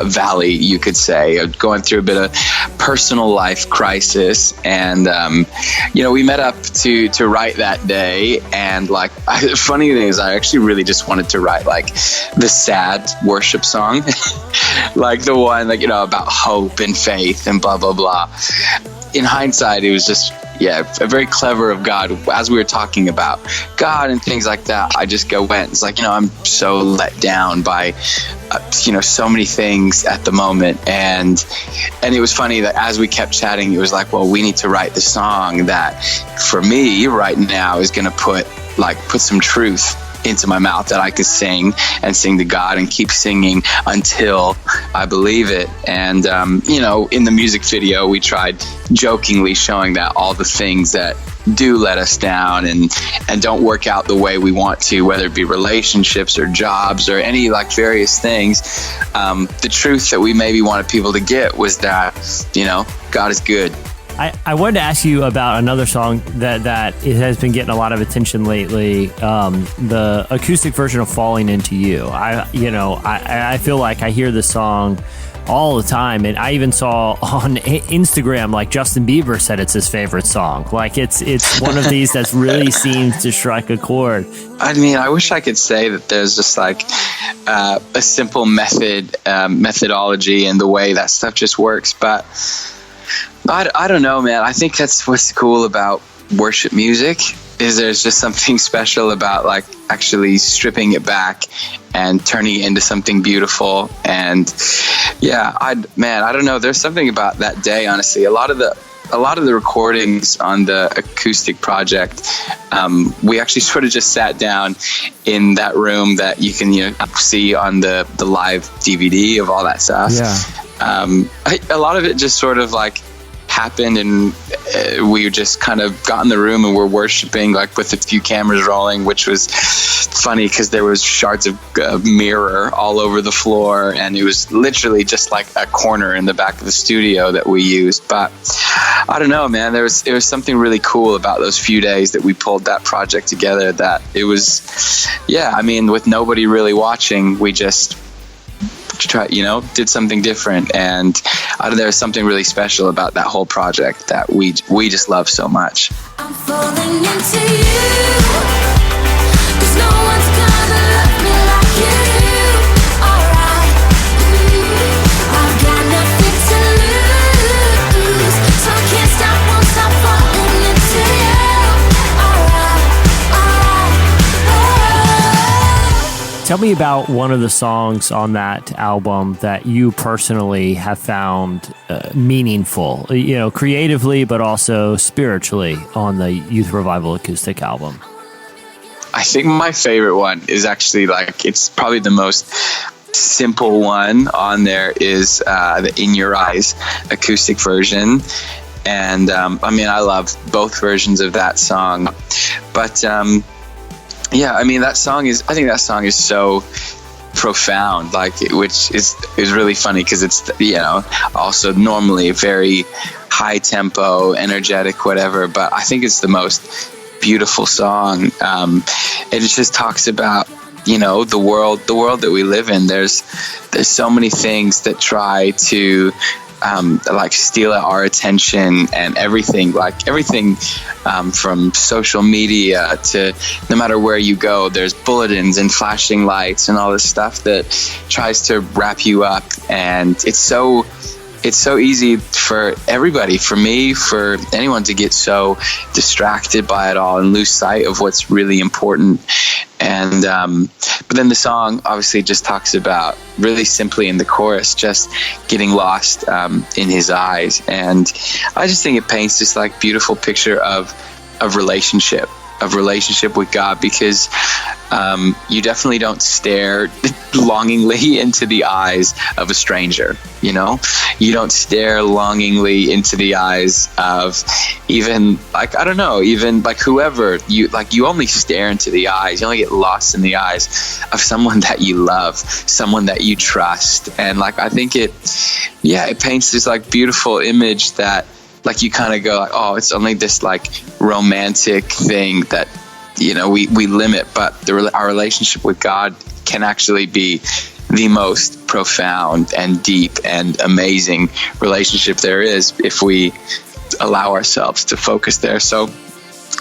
valley, you could say, going through a bit of personal life crisis, and we met up to write that day, and funny thing is I actually really just wanted to write the sad worship song, the one about hope and faith and blah blah blah. In hindsight, it was just very clever of God. As we were talking about God and things like that, I just went. It's I'm so let down by so many things at the moment, and it was funny that as we kept chatting, it was we need to write the song that for me right now is going to put some truth into my mouth that I could sing and sing to God and keep singing until I believe it. And, you know, in the music video, we tried jokingly showing that all the things that do let us down and don't work out the way we want to, whether it be relationships or jobs or any like various things. The truth that we maybe wanted people to get was that, you know, God is good. I wanted to ask you about another song that it has been getting a lot of attention lately. The acoustic version of "Falling Into You." I feel like I hear this song all the time, and I even saw on Instagram like Justin Bieber said it's his favorite song. Like it's one of these that really seems to strike a chord. I mean, I wish I could say that there's just like a simple methodology and the way that stuff just works, but I don't know, man. I think that's what's cool about worship music is there's just something special about like actually stripping it back and turning it into something beautiful. And yeah, I don't know. There's something about that day, honestly. A lot of the recordings on the acoustic project, we actually sort of just sat down in that room that you can see on the live DVD of all that stuff. Yeah. A lot of it just sort of like happened, and we just kind of got in the room and were worshiping like with a few cameras rolling, which was funny because there was shards of mirror all over the floor, and it was literally just like a corner in the back of the studio that we used. But I don't know, man, there was something really cool about those few days that we pulled that project together, that it was, yeah, I mean, with nobody really watching, we just did something different. And there's something really special about that whole project that we just love so much. I'm falling into you, 'cause no one's gonna love me like you. Alright, I've got nothing to lose, so I can't stop, won't stop falling into you. Tell me about one of the songs on that album that you personally have found meaningful, creatively, but also spiritually on the Youth Revival Acoustic album. I think my favorite one is actually it's probably the most simple one on there is the In Your Eyes acoustic version. And I love both versions of that song. But yeah, I think that song is so profound, which is really funny because it's, also normally very high tempo, energetic, whatever, but I think it's the most beautiful song. It just talks about, the world that we live in. There's so many things that try to steal our attention, and everything from social media to no matter where you go, there's bulletins and flashing lights and all this stuff that tries to wrap you up. And it's so easy for everybody, for me, for anyone, to get so distracted by it all and lose sight of what's really important. And but then the song obviously just talks about, really simply in the chorus, just getting lost in his eyes. And I just think it paints this beautiful picture of relationship with God, because you definitely don't stare longingly into the eyes of a stranger. You don't stare longingly into the eyes of even whoever you only stare into the eyes. You only get lost in the eyes of someone that you love, someone that you trust. And I think it paints this beautiful image that you kind of go oh, it's only this romantic thing that we limit, but our relationship with God can actually be the most profound and deep and amazing relationship there is if we allow ourselves to focus there. So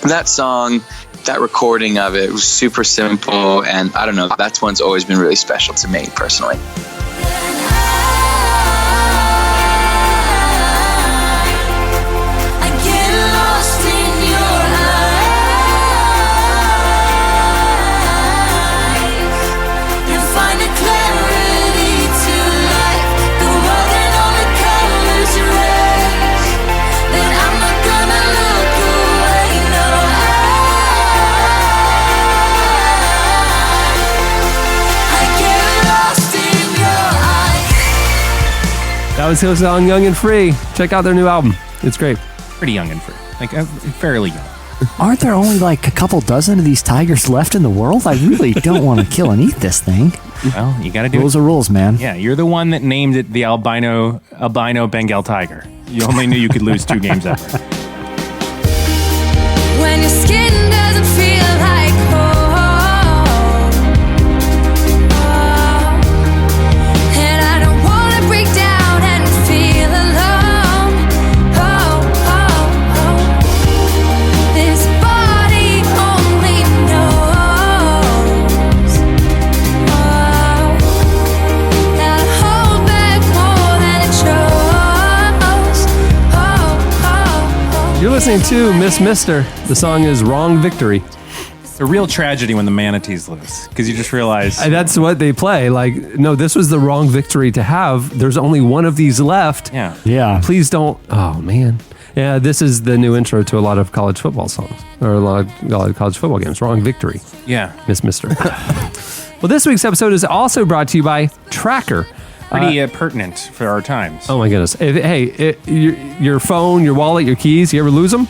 that song, that recording of it was super simple, and I don't know, that one's always been really special to me personally. That was Hillsong Young and Free. Check out their new album. It's great. Pretty young and free. Like fairly young. Aren't there only like a couple dozen of these tigers left in the world? I really don't want to kill and eat this thing. Well, you got to do Rules are rules, man. Yeah, you're the one that named it the albino Bengal tiger. You only knew you could lose 2 games ever. When your skin doesn't feel like home, and I don't want to break down and feel alone. This body only knows that I hold back more than it shows. You're listening to Miss Mister. The song is Wrong Victory. It's a real tragedy when the manatees lose because you just realize That's what they play. Like, no, this was the wrong victory to have. There's only one of these left. Yeah. Yeah. Please don't. Oh, man. Yeah, this is the new intro to a lot of college football songs or a lot of college football games. Wrong Victory. Yeah. Miss Mister. Well, this week's episode is also brought to you by Tracker. Pretty pertinent for our times. Oh my goodness! Your phone, your wallet, your keys. You ever lose them?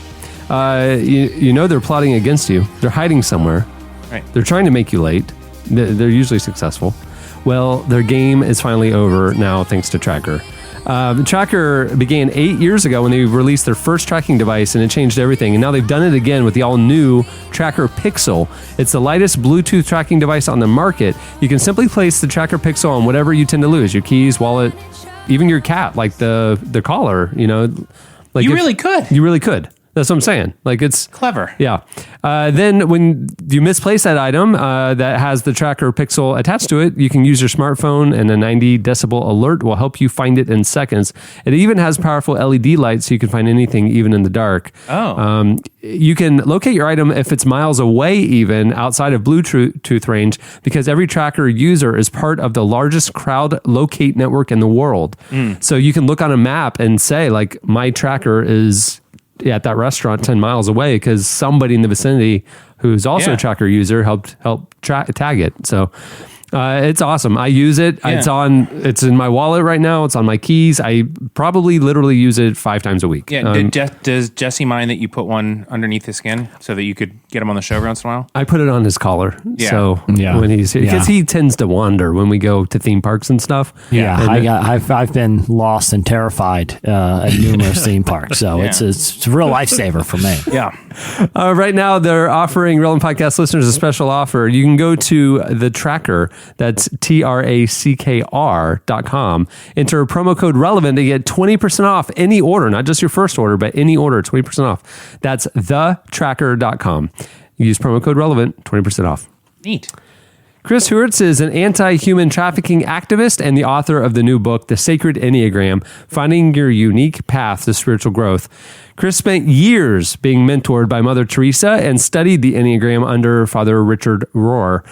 You know they're plotting against you. They're hiding somewhere. Right. They're trying to make you late. They're usually successful. Well, their game is finally over now, thanks to Tracker. Tracker began 8 years ago when they released their first tracking device, and it changed everything. And now they've done it again with the all-new Tracker Pixel. It's the lightest Bluetooth tracking device on the market. You can simply place the Tracker Pixel on whatever you tend to lose, your keys, wallet, even your cat, like the collar, you know. Like You really could. You really could. That's what I'm saying. Like, it's Clever. Yeah. Then when you misplace that item that has the Tracker Pixel attached to it, you can use your smartphone, and a 90 decibel alert will help you find it in seconds. It even has powerful LED lights so you can find anything even in the dark. Oh. You can locate your item if it's miles away, even outside of Bluetooth range, because every Tracker user is part of the largest crowd locate network in the world. So you can look on a map and say, like, my Tracker is at that restaurant 10 miles away because somebody in the vicinity who's also a Tracker user helped tag it. So it's awesome. I use it. Yeah. It's in my wallet right now. It's on my keys. I probably literally use it 5 times a week. Yeah. Does Jesse mind that you put one underneath his skin so that you could get him on the show every once in a while? I put it on his collar. Yeah. So when he's here, because he tends to wander when we go to theme parks and stuff. Yeah, And I've been lost and terrified at numerous theme parks, so it's a real lifesaver for me. Yeah. Right now, they're offering Relevant Podcast listeners a special offer. You can go to the Tracker, that's TRACKR.com, enter promo code RELEVANT to get 20% off any order, not just your first order, but any order, 20% off. That's thetracker.com. Use promo code RELEVANT, 20% off. Neat. Chris Heuertz is an anti-human trafficking activist and the author of the new book, The Sacred Enneagram, Finding Your Unique Path to Spiritual Growth. Chris spent years being mentored by Mother Teresa and studied the Enneagram under Father Richard Rohr.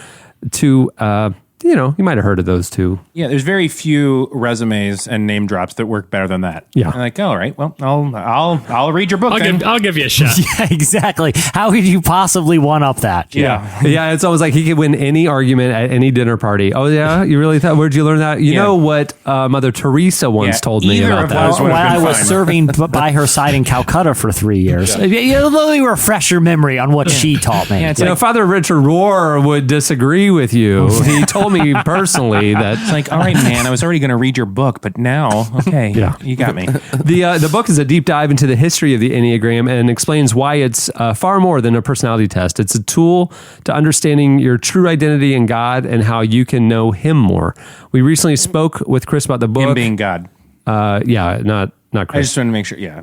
You might have heard of those two. Yeah, there's very few resumes and name drops that work better than that. Yeah. I'm like, all right, well, I'll read your book. I'll give you a shot. Yeah, exactly. How could you possibly one up that? Yeah. Yeah, it's almost like he could win any argument at any dinner party. Oh, yeah? You really thought? Where'd you learn that? You know what Mother Teresa once told me either about of that? those While I was fine. serving by her side in Calcutta for 3 years. Let me refresh your memory on what she taught me. Yeah, it's You know, like, Father Richard Rohr would disagree with you. He told me personally that it's like, all right, man, I was already going to read your book, but now, okay, you got me. the book is a deep dive into the history of the Enneagram and explains why it's far more than a personality test. It's a tool to understanding your true identity in God and how you can know Him more. We recently spoke with Chris about the book. Him being God. Not I Chris. just wanted to make sure, yeah.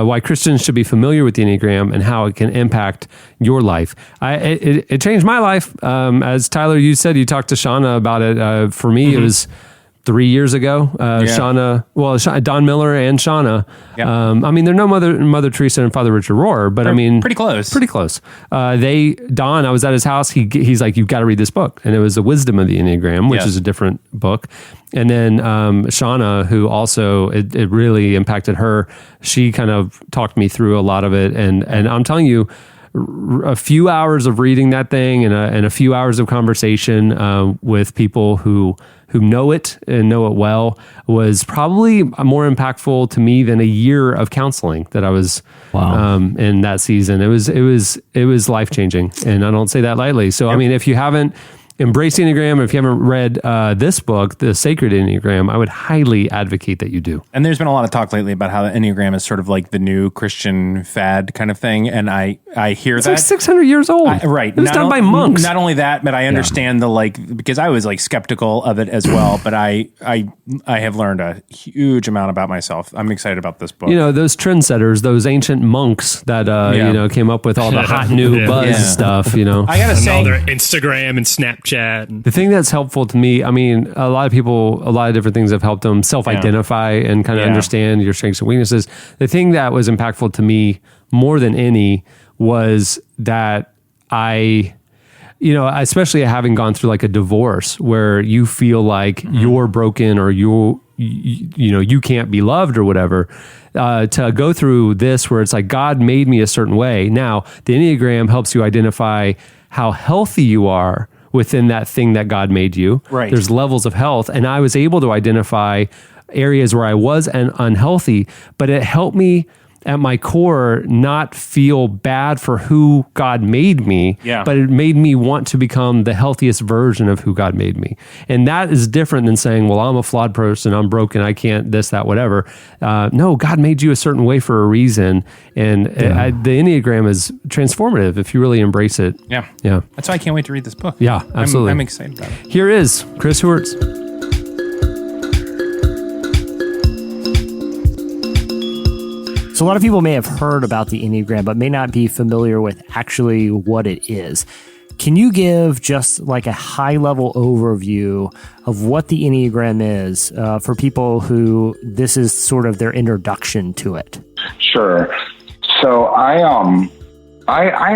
Why Christians should be familiar with the Enneagram and how it can impact your life. It changed my life. As Tyler, you said, you talked to Shauna about it. For me, it was 3 years ago. Shauna, Don Miller and Shauna. Yep. I mean, they're no Mother Teresa and Father Richard Rohr, but I mean, pretty close. Pretty close. Don, I was at his house. He's like, you've got to read this book, and it was The Wisdom of the Enneagram, which is a different book. And then Shauna, who also it really impacted her. She kind of talked me through a lot of it, and I'm telling you, a few hours of reading that thing and a few hours of conversation with people who know it and know it well was probably more impactful to me than a year of counseling that I was in that season. It was life changing, and I don't say that lightly. So I mean, if you haven't embraced Enneagram, or if you haven't read this book, The Sacred Enneagram, I would highly advocate that you do. And there's been a lot of talk lately about how the Enneagram is sort of like the new Christian fad kind of thing. And I hear it's that. Like 600 years old. Right. It was done by monks. Not only that, but I understand because I was like skeptical of it as well. But I have learned a huge amount about myself. I'm excited about this book. You know, those trendsetters, those ancient monks that, came up with all the hot new buzz stuff, you know. I got to say. All their Instagram and Snapchat. The thing that's helpful to me, I mean, a lot of different things have helped them self-identify and kind of understand your strengths and weaknesses. The thing that was impactful to me more than any was that especially having gone through like a divorce where you feel like you're broken or you can't be loved or whatever, to go through this where it's like God made me a certain way. Now, the Enneagram helps you identify how healthy you are within that thing that God made you. Right. There's levels of health. And I was able to identify areas where I was unhealthy, but it helped me at my core not feel bad for who God made me, but it made me want to become the healthiest version of who God made me. And that is different than saying, well, I'm a flawed person, I'm broken, I can't this, that, whatever. No, God made you a certain way for a reason. And the Enneagram is transformative if you really embrace it. Yeah. That's why I can't wait to read this book. Yeah, absolutely. I'm excited about it. Here is Chris Heuertz. So a lot of people may have heard about the Enneagram, but may not be familiar with actually what it is. Can you give just like a high-level overview of what the Enneagram is for people who this is sort of their introduction to it? Sure. So I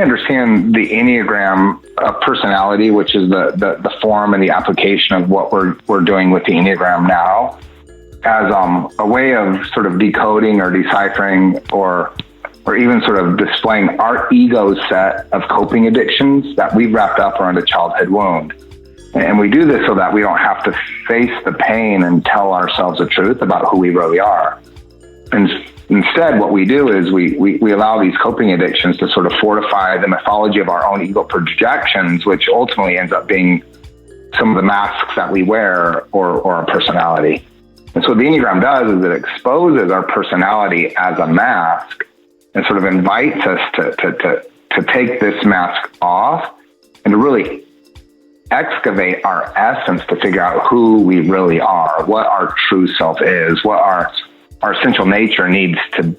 understand the Enneagram personality, which is the form and the application of what we're doing with the Enneagram now, as a way of sort of decoding or deciphering or even sort of displaying our ego's set of coping addictions that we've wrapped up around a childhood wound. And we do this so that we don't have to face the pain and tell ourselves the truth about who we really are. And instead, what we do is we allow these coping addictions to sort of fortify the mythology of our own ego projections, which ultimately ends up being some of the masks that we wear or our personality. And so what the Enneagram does is it exposes our personality as a mask and sort of invites us to take this mask off and to really excavate our essence to figure out who we really are, what our true self is, what our essential nature needs to,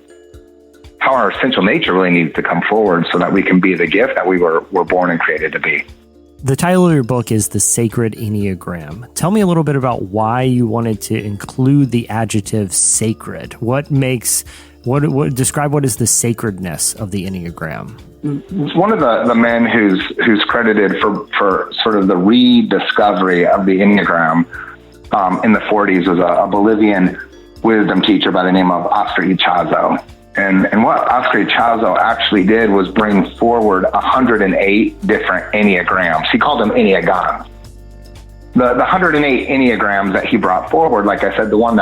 how our essential nature really needs to come forward so that we can be the gift that we were born and created to be. The title of your book is The Sacred Enneagram. Tell me a little bit about why you wanted to include the adjective sacred. Describe what is the sacredness of the Enneagram? One of the men who's credited for sort of the rediscovery of the Enneagram in the 40s was a Bolivian wisdom teacher by the name of Oscar Ichazo. And what Oscar Ichazo actually did was bring forward 108 different Enneagrams. He called them Enneagons. The 108 Enneagrams that he brought forward, like I said, the one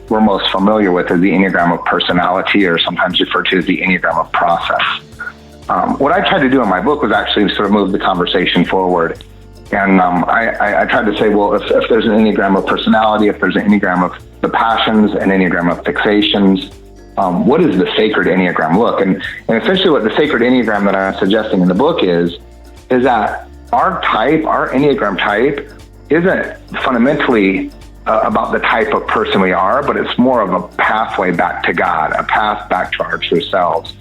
we're most familiar with is the Enneagram of personality, or sometimes referred to as the Enneagram of process. What I tried to do in my book was actually sort of move the conversation forward. And I tried to say, well, if there's an Enneagram of personality, if there's an Enneagram of the passions, an Enneagram of fixations, what does the Sacred Enneagram look? And essentially what the Sacred Enneagram that I'm suggesting in the book is that our Enneagram type isn't fundamentally about the type of person we are, but it's more of a pathway back to God, a path back to our true selves.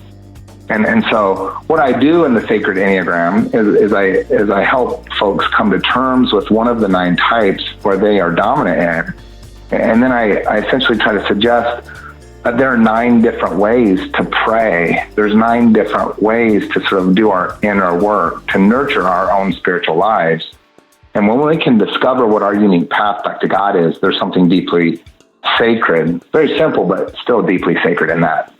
And so what I do in the Sacred Enneagram is I help folks come to terms with one of the 9 types where they are dominant in. And then I essentially try to suggest that there are 9 different ways to pray. There's 9 different ways to sort of do our inner work, to nurture our own spiritual lives. And when we can discover what our unique path back to God is, there's something deeply sacred, very simple, but still deeply sacred in that.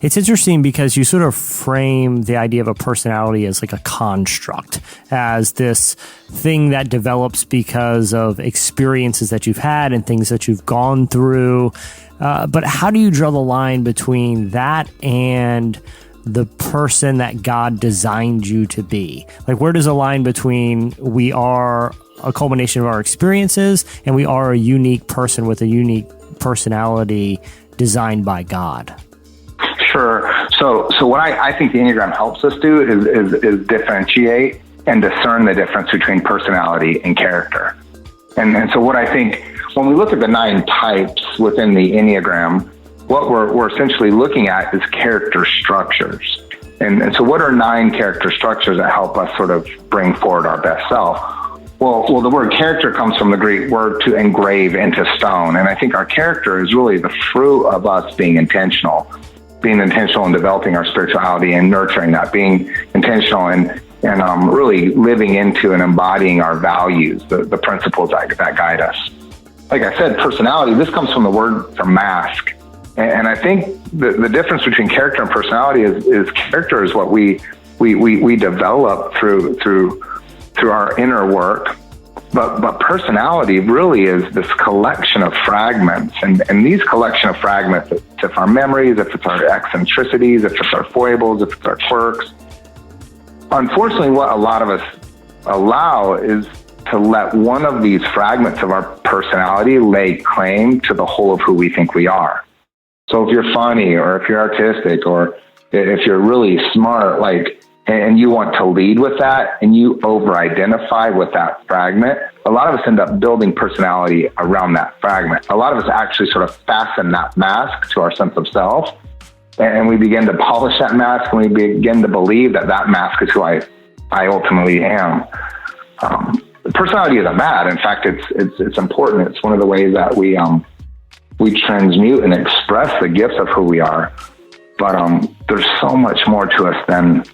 It's interesting because you sort of frame the idea of a personality as like a construct, as this thing that develops because of experiences that you've had and things that you've gone through. But how do you draw the line between that and the person that God designed you to be? Like, where does the line between we are a culmination of our experiences and we are a unique person with a unique personality designed by God? Sure. So what I think the Enneagram helps us do is differentiate and discern the difference between personality and character. And so what I think, when we look at the 9 types within the Enneagram, what we're essentially looking at is character structures. And so what are 9 character structures that help us sort of bring forward our best self? Well, the word character comes from the Greek word to engrave into stone. And I think our character is really the fruit of us being intentional in developing our spirituality and nurturing that, being intentional and really living into and embodying our values, the principles that guide us. Like I said, personality, this comes from the word for mask. And I think the difference between character and personality is character is what we develop through our inner work. But personality really is this collection of fragments. And these collection of fragments, if it's our memories, if it's our eccentricities, if it's our foibles, if it's our quirks. Unfortunately, what a lot of us allow is to let one of these fragments of our personality lay claim to the whole of who we think we are. So if you're funny, or if you're artistic, or if you're really smart, and you want to lead with that, and you over-identify with that fragment, a lot of us end up building personality around that fragment. A lot of us actually sort of fasten that mask to our sense of self, and we begin to polish that mask, and we begin to believe that mask is who I ultimately am. Personality isn't bad. In fact, it's important. It's one of the ways that we transmute and express the gifts of who we are. But there's so much more to us than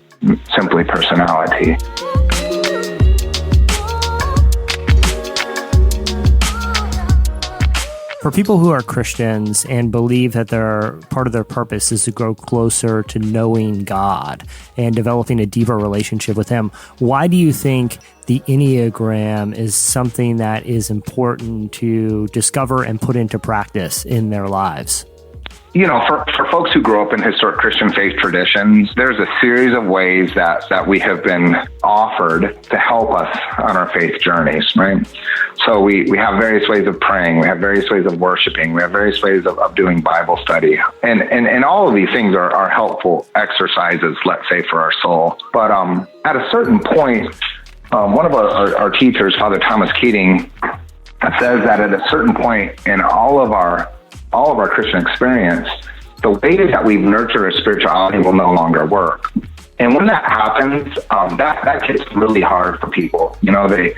simply personality. For people who are Christians and believe that part of their purpose is to grow closer to knowing God and developing a deeper relationship with Him, why do you think the Enneagram is something that is important to discover and put into practice in their lives? You know, for folks who grow up in historic Christian faith traditions, there's a series of ways that we have been offered to help us on our faith journeys, right? So we have various ways of praying, we have various ways of worshiping, we have various ways of doing Bible study. And all of these things are helpful exercises, let's say, for our soul. But at a certain point, one of our teachers, Father Thomas Keating, says that at a certain point in all of our Christian experience, the way that we've nurtured our spirituality will no longer work. And when that happens, that hits really hard for people. You know, they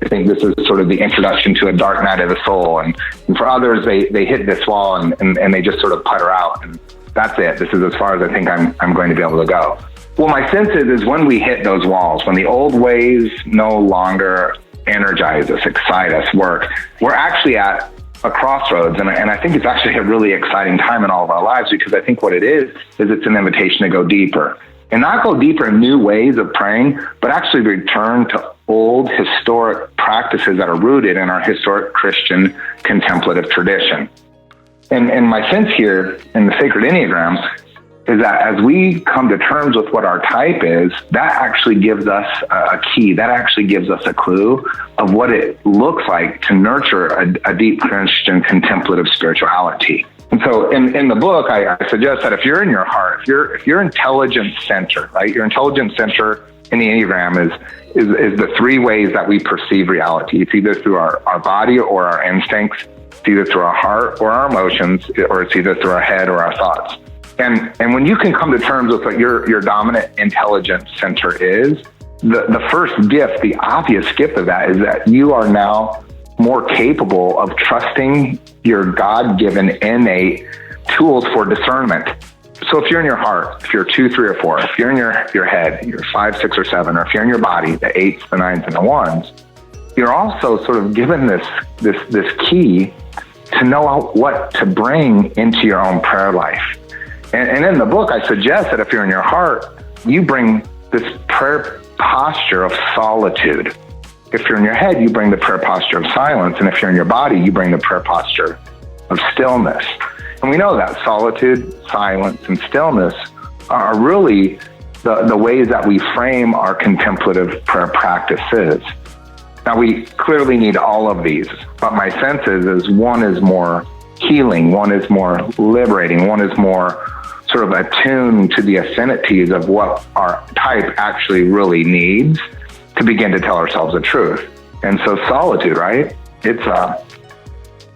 think this is sort of the introduction to a dark night of the soul. And for others, they hit this wall and they just sort of putter out. And that's it. This is as far as I think I'm going to be able to go. Well, my sense is when we hit those walls, when the old ways no longer energize us, excite us, work, we're actually at a crossroads. And I think it's actually a really exciting time in all of our lives, because I think what it is it's an invitation to go deeper. And not go deeper in new ways of praying, but actually return to old historic practices that are rooted in our historic Christian contemplative tradition. And my sense here in the Sacred Enneagram is that as we come to terms with what our type is, that actually gives us a key, that actually gives us a clue of what it looks like to nurture a deep Christian contemplative spirituality. And so in the book, I suggest that if you're in your heart, if your intelligence center, right, your intelligence center in the Enneagram is the 3 ways that we perceive reality. It's either through our body or our instincts, it's either through our heart or our emotions, or it's either through our head or our thoughts. And when you can come to terms with what your dominant intelligence center is, the first gift, the obvious gift of that is that you are now more capable of trusting your God-given innate tools for discernment. So if you're in your heart, if you're 2, 3, or 4, if you're in your head, you're 5, 6, or 7, or if you're in your body, the 8s, the 9s, and the 1s, you're also sort of given this key to know what to bring into your own prayer life. And in the book, I suggest that if you're in your heart, you bring this prayer posture of solitude. If you're in your head, you bring the prayer posture of silence. And if you're in your body, you bring the prayer posture of stillness. And we know that solitude, silence, and stillness are really the ways that we frame our contemplative prayer practices. Now, we clearly need all of these, but my sense is one is more healing, one is more liberating, one is more sort of attuned to the affinities of what our type actually really needs to begin to tell ourselves the truth. And so solitude, right? It's a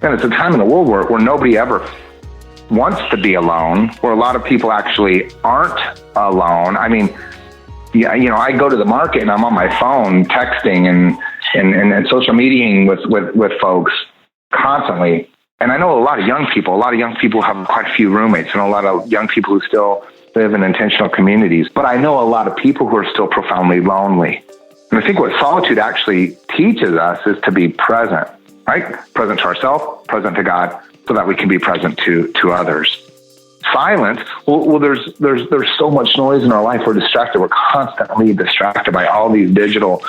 time in the world where nobody ever wants to be alone, where a lot of people actually aren't alone. I mean, yeah, I go to the market and I'm on my phone texting and social mediaing with folks constantly. And I know a lot of young people have quite a few roommates, and a lot of young people who still live in intentional communities. But I know a lot of people who are still profoundly lonely. And I think what solitude actually teaches us is to be present, right? Present to ourselves, present to God, so that we can be present to others. Silence, well, there's so much noise in our life. We're distracted. We're constantly distracted by all these digital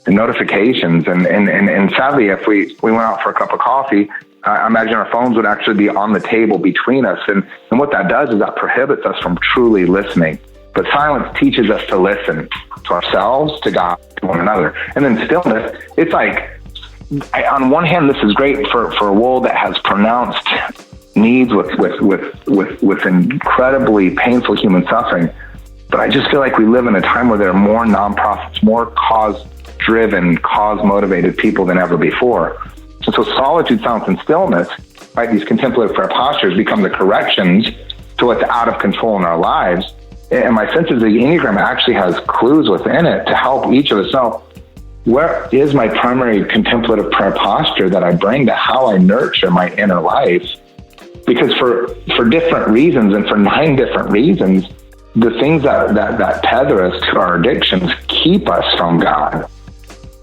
notifications. And sadly, if we went out for a cup of coffee, I imagine our phones would actually be on the table between us. And what that does is that prohibits us from truly listening. But silence teaches us to listen to ourselves, to God, to one another. And then stillness, it's like, on one hand, this is great for a world that has pronounced needs with incredibly painful human suffering. But I just feel like we live in a time where there are more nonprofits, more cause-driven, cause-motivated people than ever before. And so solitude, silence, and stillness, right, these contemplative prayer postures become the corrections to what's out of control in our lives. And my sense is the Enneagram actually has clues within it to help each of us know, where is my primary contemplative prayer posture that I bring to how I nurture my inner life? Because for different reasons, and for 9 different reasons, the things that tether us to our addictions keep us from God.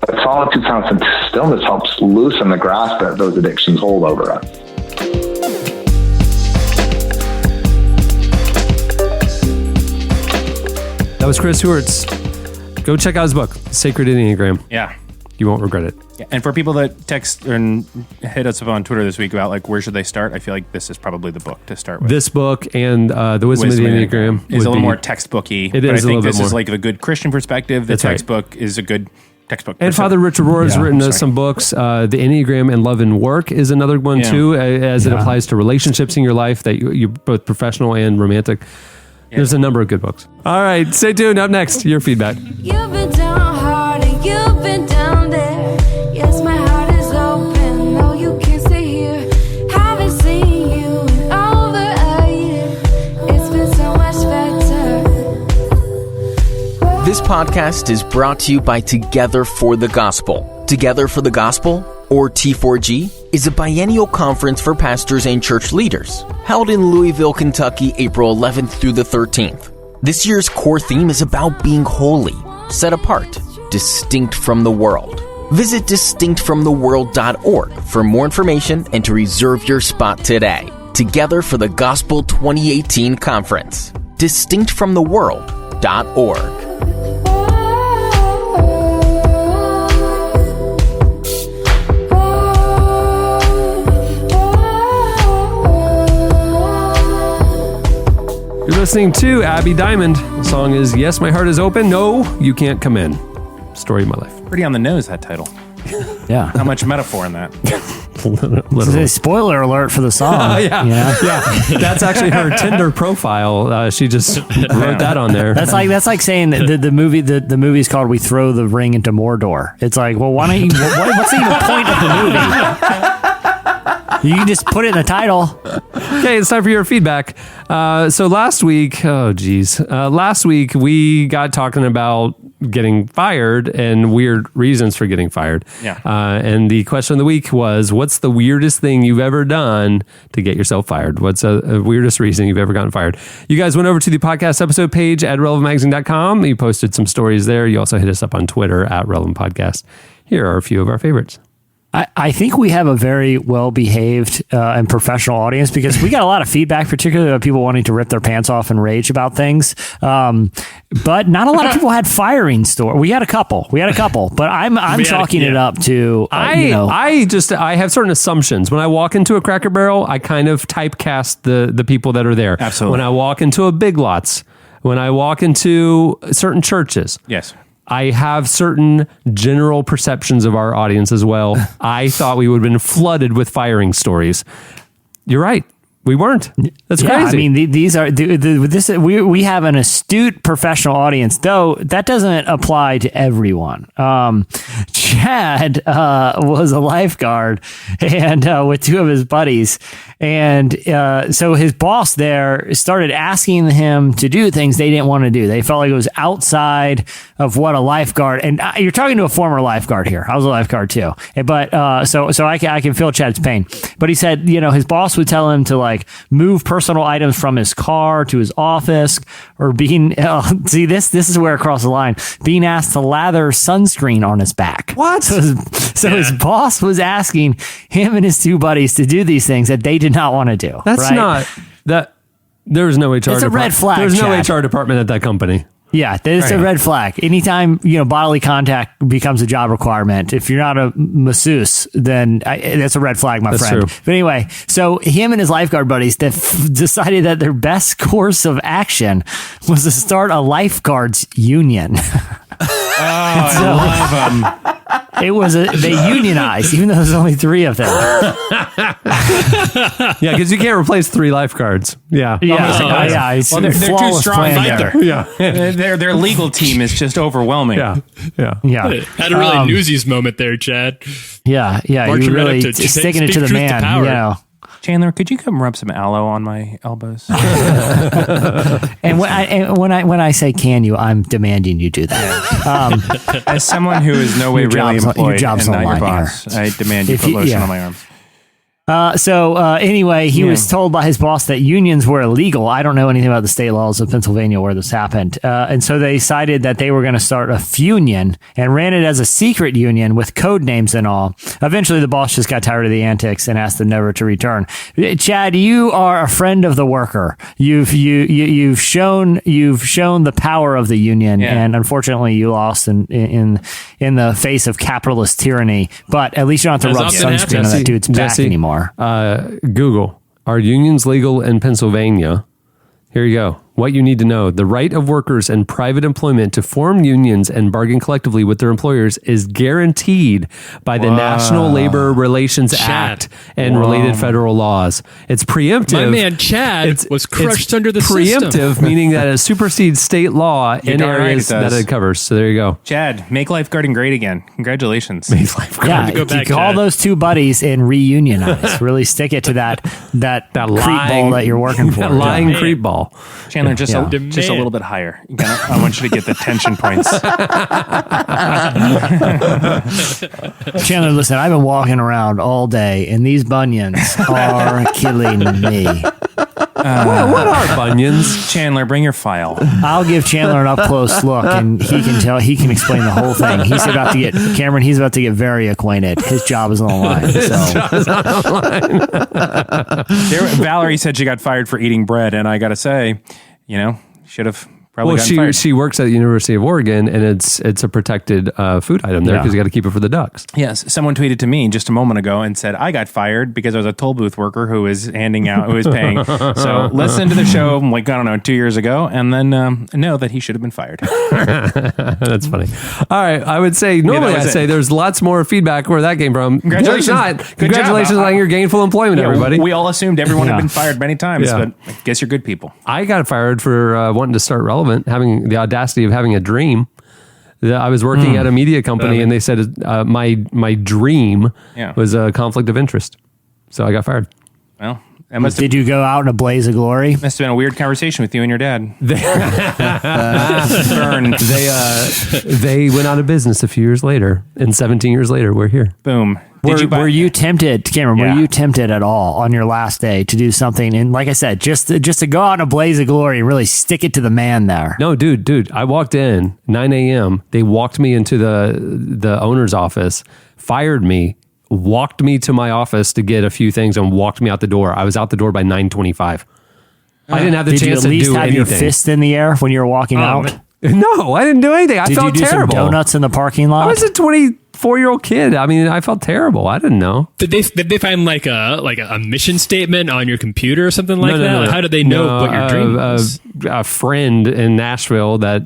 But solitude, silence, and stillness helps loosen the grasp that those addictions hold over us. That was Chris Heuertz. Go check out his book, Sacred Enneagram. Yeah. You won't regret it. Yeah. And for people that text and hit us up on Twitter this week about like where should they start, I feel like this is probably the book to start with. This book and the Wisdom of the Enneagram is a little more textbooky. It but is I think a little this bit more. is like a good Christian perspective. The That's textbook is a good textbook. And Father Richard Rohr has written some books. The Enneagram and Love and Work is another one too, as it applies to relationships in your life, that you're both professional and romantic. There's a number of good books. All right, stay tuned. Up next, your feedback. You've been down hard and you've been down there. Yes, my heart is open. No, you can't stay here. Haven't seen you in over a year. It's been so much better. This podcast is brought to you by Together for the Gospel. Together for the Gospel, or T4G, is a biennial conference for pastors and church leaders, held in Louisville, Kentucky, April 11th through the 13th. This year's core theme is about being holy, set apart, distinct from the world. Visit distinctfromtheworld.org for more information and to reserve your spot today. Together for the Gospel 2018 Conference. distinctfromtheworld.org. You're listening to Abby Diamond. The song is Yes, My Heart is Open. No, You Can't Come In. Story of my life. Pretty on the nose, that title. Yeah. How much metaphor in that? Literally. Spoiler alert for the song. Yeah. That's actually her Tinder profile. She just wrote that on there. That's like saying that the movie's called We Throw the Ring into Mordor. It's like, well, why don't you? What's the even point of the movie? You can just put it in the title. Okay, it's time for your feedback. So last week, last week we got talking about getting fired and weird reasons for getting fired. Yeah. And the question of the week was, what's the weirdest thing you've ever done to get yourself fired? What's a weirdest reason you've ever gotten fired? You guys went over to the podcast episode page at relevantmagazine.com. You posted some stories there. You also hit us up on Twitter at Relevant Podcast. Here are a few of our favorites. I think we have a very well-behaved and professional audience because we got a lot of feedback, particularly about people wanting to rip their pants off and rage about things. But not a lot of people had firing stories. We had a couple, but I'm chalking it up to, I have certain assumptions. When I walk into a Cracker Barrel, I kind of typecast the people that are there. Absolutely. When I walk into a Big Lots, when I walk into certain churches. Yes. I have certain general perceptions of our audience as well. I thought we would have been flooded with firing stories. You're right. We weren't. That's crazy. I mean, these are we have an astute professional audience, though that doesn't apply to everyone. Chad was a lifeguard and with two of his buddies, and so his boss there started asking him to do things they didn't want to do. They felt like it was outside of what a lifeguard. And you're talking to a former lifeguard here. I was a lifeguard too, but so I can feel Chad's pain. But he said, his boss would tell him to move personal items from his car to his office, or being this is where it crossed the line, being asked to lather sunscreen on his back. What? So his boss was asking him and his two buddies to do these things that they did not want to do. That's not that. There's no HR. It's a red flag. There's no Chad. HR department at that company. Yeah, it's a red flag. Anytime, bodily contact becomes a job requirement, if you're not a masseuse, then that's a red flag, my friend. True. But anyway, so him and his lifeguard buddies decided that their best course of action was to start a lifeguards union. I love them. They unionized, even though there's only three of them. Yeah, because you can't replace 3 lifeguards. Yeah. It's Well, they're too flawless strong. plan there. Yeah. Their legal team is just overwhelming. Yeah. Had a really Newsies moment there, Chad. Yeah. Marching You're right really up to sticking it speak to the truth to man. power. Chandler, could you come rub some aloe on my elbows? And when I say can you, I'm demanding you do that. As someone who is no way Your really job's- employed your job's and not your online boss, I demand you If put you- lotion yeah. on my arms. Anyway, he was told by his boss that unions were illegal. I don't know anything about the state laws of Pennsylvania where this happened. And so they decided that they were going to start a union and ran it as a secret union with code names and all. Eventually, the boss just got tired of the antics and asked them never to return. Chad, you are a friend of the worker. You've shown the power of the union, and unfortunately, you lost in the face of capitalist tyranny. But at least you don't have to rub sunscreen on that dude's back anymore. Google, are unions legal in Pennsylvania? Here you go. What you need to know. The right of workers in private employment to form unions and bargain collectively with their employers is guaranteed by the National Labor Relations Act and related federal laws. It's preemptive. My man Chad was crushed under the preemptive, system. meaning that it supersedes state law in areas that it covers. So there you go. Chad, make lifeguarding great again. Congratulations. Make lifeguarding. Yeah, go back, call Chad. those two buddies and reunionize. Really stick it to that creep ball that you're working for. That lying creep ball. Chandler, just a little bit higher. I want you to get the tension points. Chandler, listen, I've been walking around all day, and these bunions are killing me. What are bunions? Chandler, bring your file. I'll give Chandler an up close look, and he can explain the whole thing. He's about to get very acquainted. His job is on the line. Valerie said she got fired for eating bread, and I got to say, should have probably gotten fired. She works at the University of Oregon, and it's a protected food item there because you got to keep it for the ducks. Yes, someone tweeted to me just a moment ago and said I got fired because I was a toll booth worker who was paying. So listen to the show 2 years ago, and then know that he should have been fired. That's funny. All right, I would say normally I'd say there's lots more feedback where that came from. Congratulations. There's not. Good Congratulations job. on your gainful employment, everybody. We all assumed everyone had been fired many times, but I guess you're good people. I got fired for wanting to start Relevant, having the audacity of having a dream. I was working at a media company, and they said my dream was a conflict of interest, so I got fired. Well, did you go out in a blaze of glory? Must have been a weird conversation with you and your dad. They went out of business a few years later, and 17 years later, we're here. Boom. Were you tempted, Cameron? Were you tempted at all on your last day to do something? And like I said, just to go out in a blaze of glory and really stick it to the man there. No, dude. I walked in 9 a.m. They walked me into the owner's office, fired me, walked me to my office to get a few things and walked me out the door. I was out the door by 9:25. I didn't have the chance to do anything. Did you at least have your fist in the air when you were walking out? No, I didn't do anything. I felt terrible. Did you do some donuts in the parking lot? I was a 24-year-old kid. I mean, I felt terrible. I didn't know. Did they find like a mission statement on your computer or something like that? No. How did they know what your dream was? A friend in Nashville that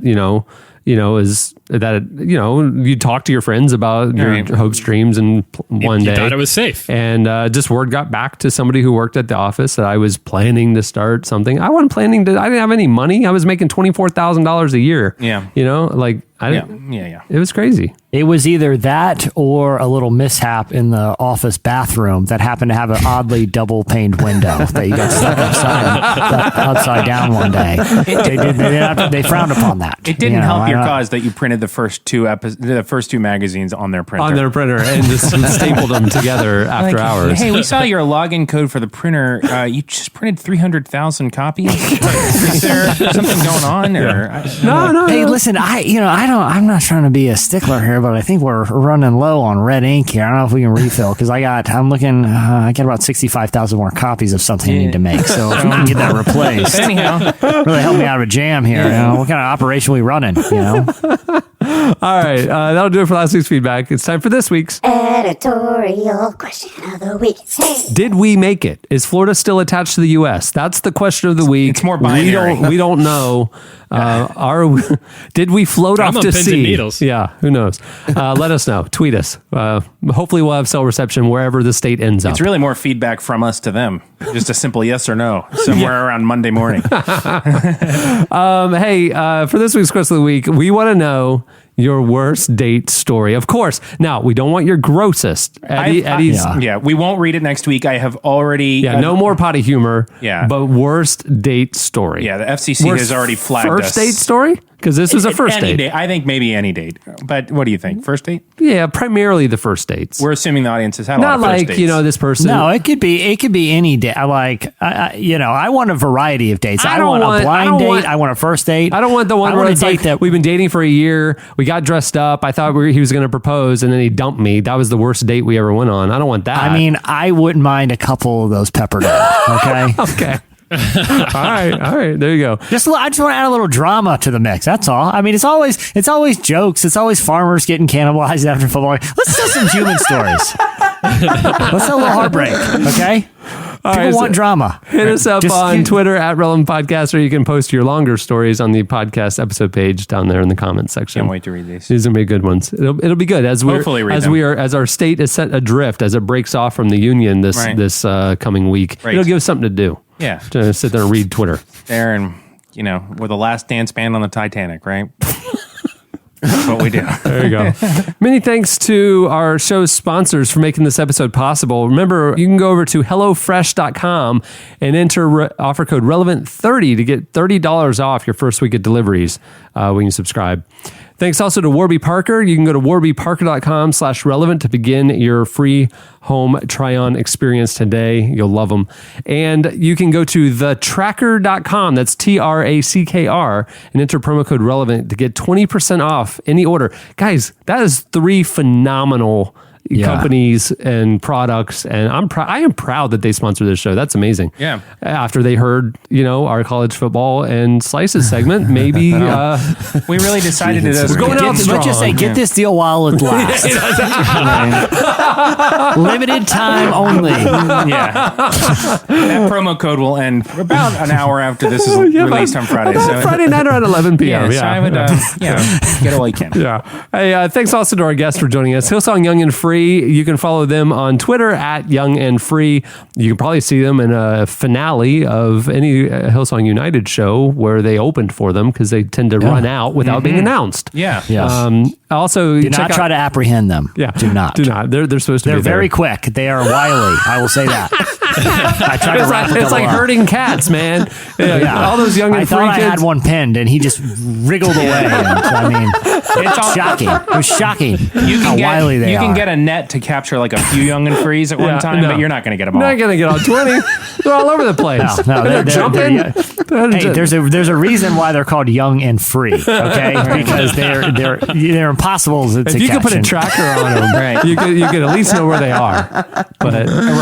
is that you talk to your friends about your hopes, dreams, and one day you thought it was safe, and just word got back to somebody who worked at the office that I was planning to start something. I wasn't planning to. I didn't have any money. I was making $24,000 a year. Yeah, I didn't. Yeah. It was crazy. It was either that or a little mishap in the office bathroom that happened to have an oddly double-paned window that you got stuck upside down one day. They frowned upon that. It didn't help your cause that you printed the first two magazines on their printer. And just stapled them together after hours. Hey, we saw your login code for the printer. You just printed 300,000 copies. Is there something going on? No. Hey, listen, I'm not trying to be a stickler here, but I think we're running low on red ink here. I don't know if we can refill because I got about 65,000 more copies of something I need to make. So if we can get that replaced, anyhow, really help me out of a jam here. What kind of operation we running? All right, that'll do it for last week's feedback. It's time for this week's editorial question of the week. Did we make it? Is Florida still attached to the U.S.? That's the question of the week. It's more binary. We don't know. Did we float off to pins sea? And needles. Yeah, who knows? Let us know. Tweet us. Hopefully, we'll have cell reception wherever the state ends up. It's really more feedback from us to them. Just a simple yes or no somewhere around Monday morning. Hey, for this week's question of the week, we want to know your worst date story. Of course. Now, we don't want your grossest. Eddie's. We won't read it next week. I have already. No more potty humor. Yeah. But worst date story. Yeah, the FCC has already flagged us. First date story? Because this was a first date. I think maybe any date. But what do you think? First date? Yeah, primarily the first dates. We're assuming the audience has had a lot of first dates. Not like, this person. No, it could be any date. I want a variety of dates. I want a blind date. I want a first date. I don't want the one where it's like that we've been dating for a year. We got dressed up. I thought he was going to propose, and then he dumped me. That was the worst date we ever went on. I don't want that. I mean, I wouldn't mind a couple of those peppered in. Okay. Okay. All right. There you go. I just want to add a little drama to the mix. That's all. I mean, it's always jokes. It's always farmers getting cannibalized after football. Let's tell some human stories. Let's tell a little heartbreak. Okay. People want drama. Hit us up on Twitter at Relevant Podcast, or you can post your longer stories on the podcast episode page down there in the comments section. Can't wait to read these. These are going to be good ones. It'll be good as our state is set adrift as it breaks off from the union this coming week. Right. It'll give us something to do. Yeah, to sit there and read Twitter. There and we're the last dance band on the Titanic, right? That's what we do. There you go. Many thanks to our show's sponsors for making this episode possible. Remember, you can go over to HelloFresh.com and enter offer code RELEVANT30 to get $30 off your first week of deliveries when you subscribe. Thanks also to Warby Parker. You can go to warbyparker.com/relevant to begin your free home try-on experience today. You'll love them. And you can go to thetracker.com. That's TRACKR and enter promo code relevant to get 20% off any order. Guys, that is 3 phenomenal companies and products, and I am proud that they sponsor this show. That's amazing. Yeah. After they heard, our college football and slices segment, maybe we really decided to let's just say get this deal while it lasts. Limited time only. Yeah. That promo code will end about an hour after this is released on Friday. So Friday night around 11 p.m. So I would get all you can. Yeah. Hey, thanks also to our guests for joining us. Hillsong Young and Free. You can follow them on Twitter at Young and Free. You can probably see them in a finale of any Hillsong United show where they opened for them because they tend to run out without being announced. Yeah. Yes. Also, do not try to apprehend them. Yeah. Do not. They're supposed to be there. They're very quick. They are wily. I will say that. I try to wrap It's like herding cats, man. Yeah. All those young and free kids. I had one pinned and he just wriggled away. It's shocking. It was shocking how wily they are. You can get a net to capture like a few young and frees at one time, but you're not going to get them all. Not going to get all 20. They're all over the place. No, they're jumping. Hey, there's a reason why they're called young and free. Okay, because they're impossible to catch. If you could put a tracker on them, Right. you could at least know where they are. But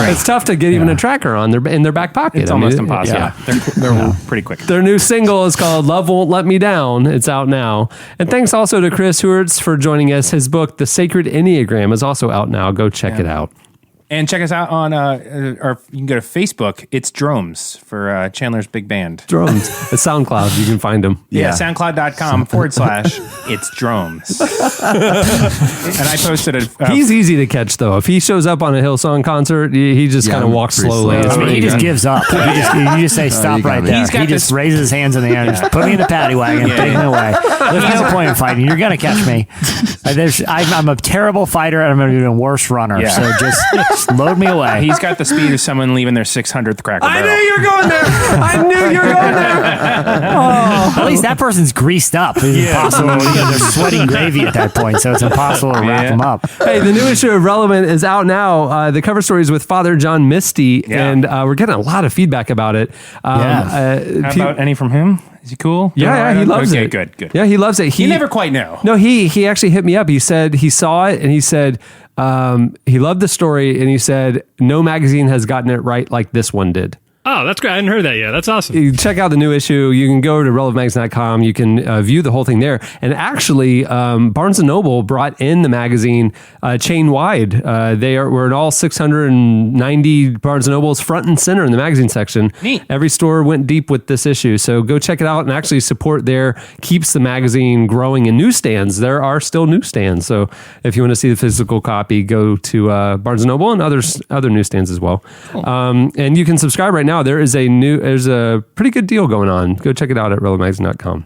it's tough to get even a tracker on in their back pocket. It's almost impossible. Yeah. They're pretty quick. Their new single is called Love Won't Let Me Down. It's out now. And thanks also to Chris Heuertz for joining us. His book, The Sacred Enneagram, is also out now. Go check it out. And check us out on, or you can go to Facebook. It's Dromes for Chandler's Big Band. Drones. At SoundCloud, you can find them. Yeah, soundcloud.com/it's Dromes. And I posted He's easy to catch, though. If he shows up on a Hillsong concert, he just kind of walks slowly. slow. I mean, he just gives up. You just say, stop right there. He just raises his hands in the air and just put me in the paddy wagon, take me away. There's no point in fighting. You're going to catch me. I'm a terrible fighter, and I'm an even worse runner. Yeah. So just load me away. He's got the speed of someone leaving their 600th Cracker Barrel. I knew you were going there. I knew you were going there. At least that person's greased up. It's impossible. They're sweating gravy at that point, so it's impossible to wrap them up. Hey, the new issue of Relevant is out now. The cover story is with Father John Misty, and we're getting a lot of feedback about it. How about any from him? Is he cool? Yeah, he loves it. Okay, good. Yeah, he loves it. He never quite know. No, he actually hit me up. He said he saw it, and he said he loved the story, and he said no magazine has gotten it right like this one did. Oh, that's great. I hadn't heard that yet. That's awesome. You check out the new issue. You can go to relevantmagazine.com. You can view the whole thing there. And actually, Barnes & Noble brought in the magazine chain-wide. We're in all 690 Barnes & Nobles front and center in the magazine section. Neat. Every store went deep with this issue. So go check it out, and actually support there keeps the magazine growing in newsstands. There are still newsstands. So if you want to see the physical copy, go to Barnes & Noble and other newsstands as well. Cool. And you can subscribe right now. There's a pretty good deal going on. Go check it out at relevantmagazine.com.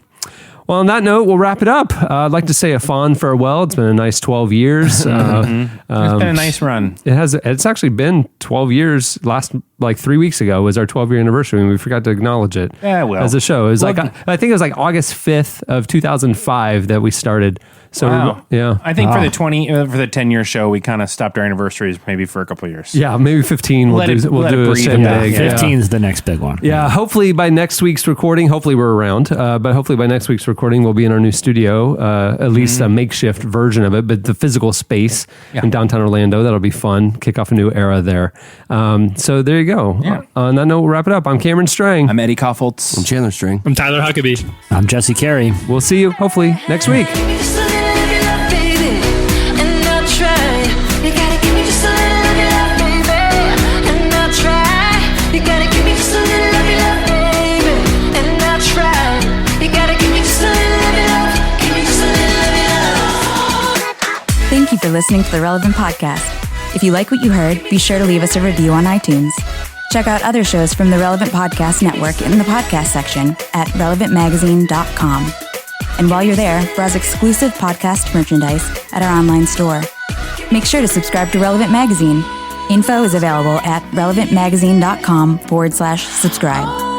Well, on that note, we'll wrap it up. I'd like to say a fond farewell. It's been a nice 12 years. It's been a nice run. It's actually been 12 years. 3 weeks ago was our 12-year anniversary, and we forgot to acknowledge it as a show. It was I think it was like August 5th of 2005 that we started. So wow. Yeah, I think for the 10-year show, we kind of stopped our anniversaries maybe for a couple of years. Yeah, maybe 15. We'll do a shindig. 15 is the next big one. Yeah, hopefully by next week's recording, hopefully we're around, but hopefully by next week's recording, we'll be in our new studio, at least a makeshift version of it, but the physical space in downtown Orlando. That'll be fun. Kick off a new era there. So there you go. Yeah. On that note, we'll wrap it up. I'm Cameron Strang. I'm Eddie Koffoltz. I'm Chandler String. I'm Tyler Huckabee. I'm Jesse Carey. We'll see you hopefully next week. Thank you for listening to the Relevant Podcast. If you like what you heard, be sure to leave us a review on iTunes. Check out other shows from the Relevant Podcast Network in the podcast section at relevantmagazine.com. And while you're there, browse exclusive podcast merchandise at our online store. Make sure to subscribe to Relevant Magazine. Info is available at relevantmagazine.com/subscribe.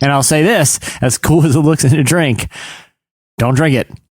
And I'll say this, as cool as it looks in a drink, don't drink it.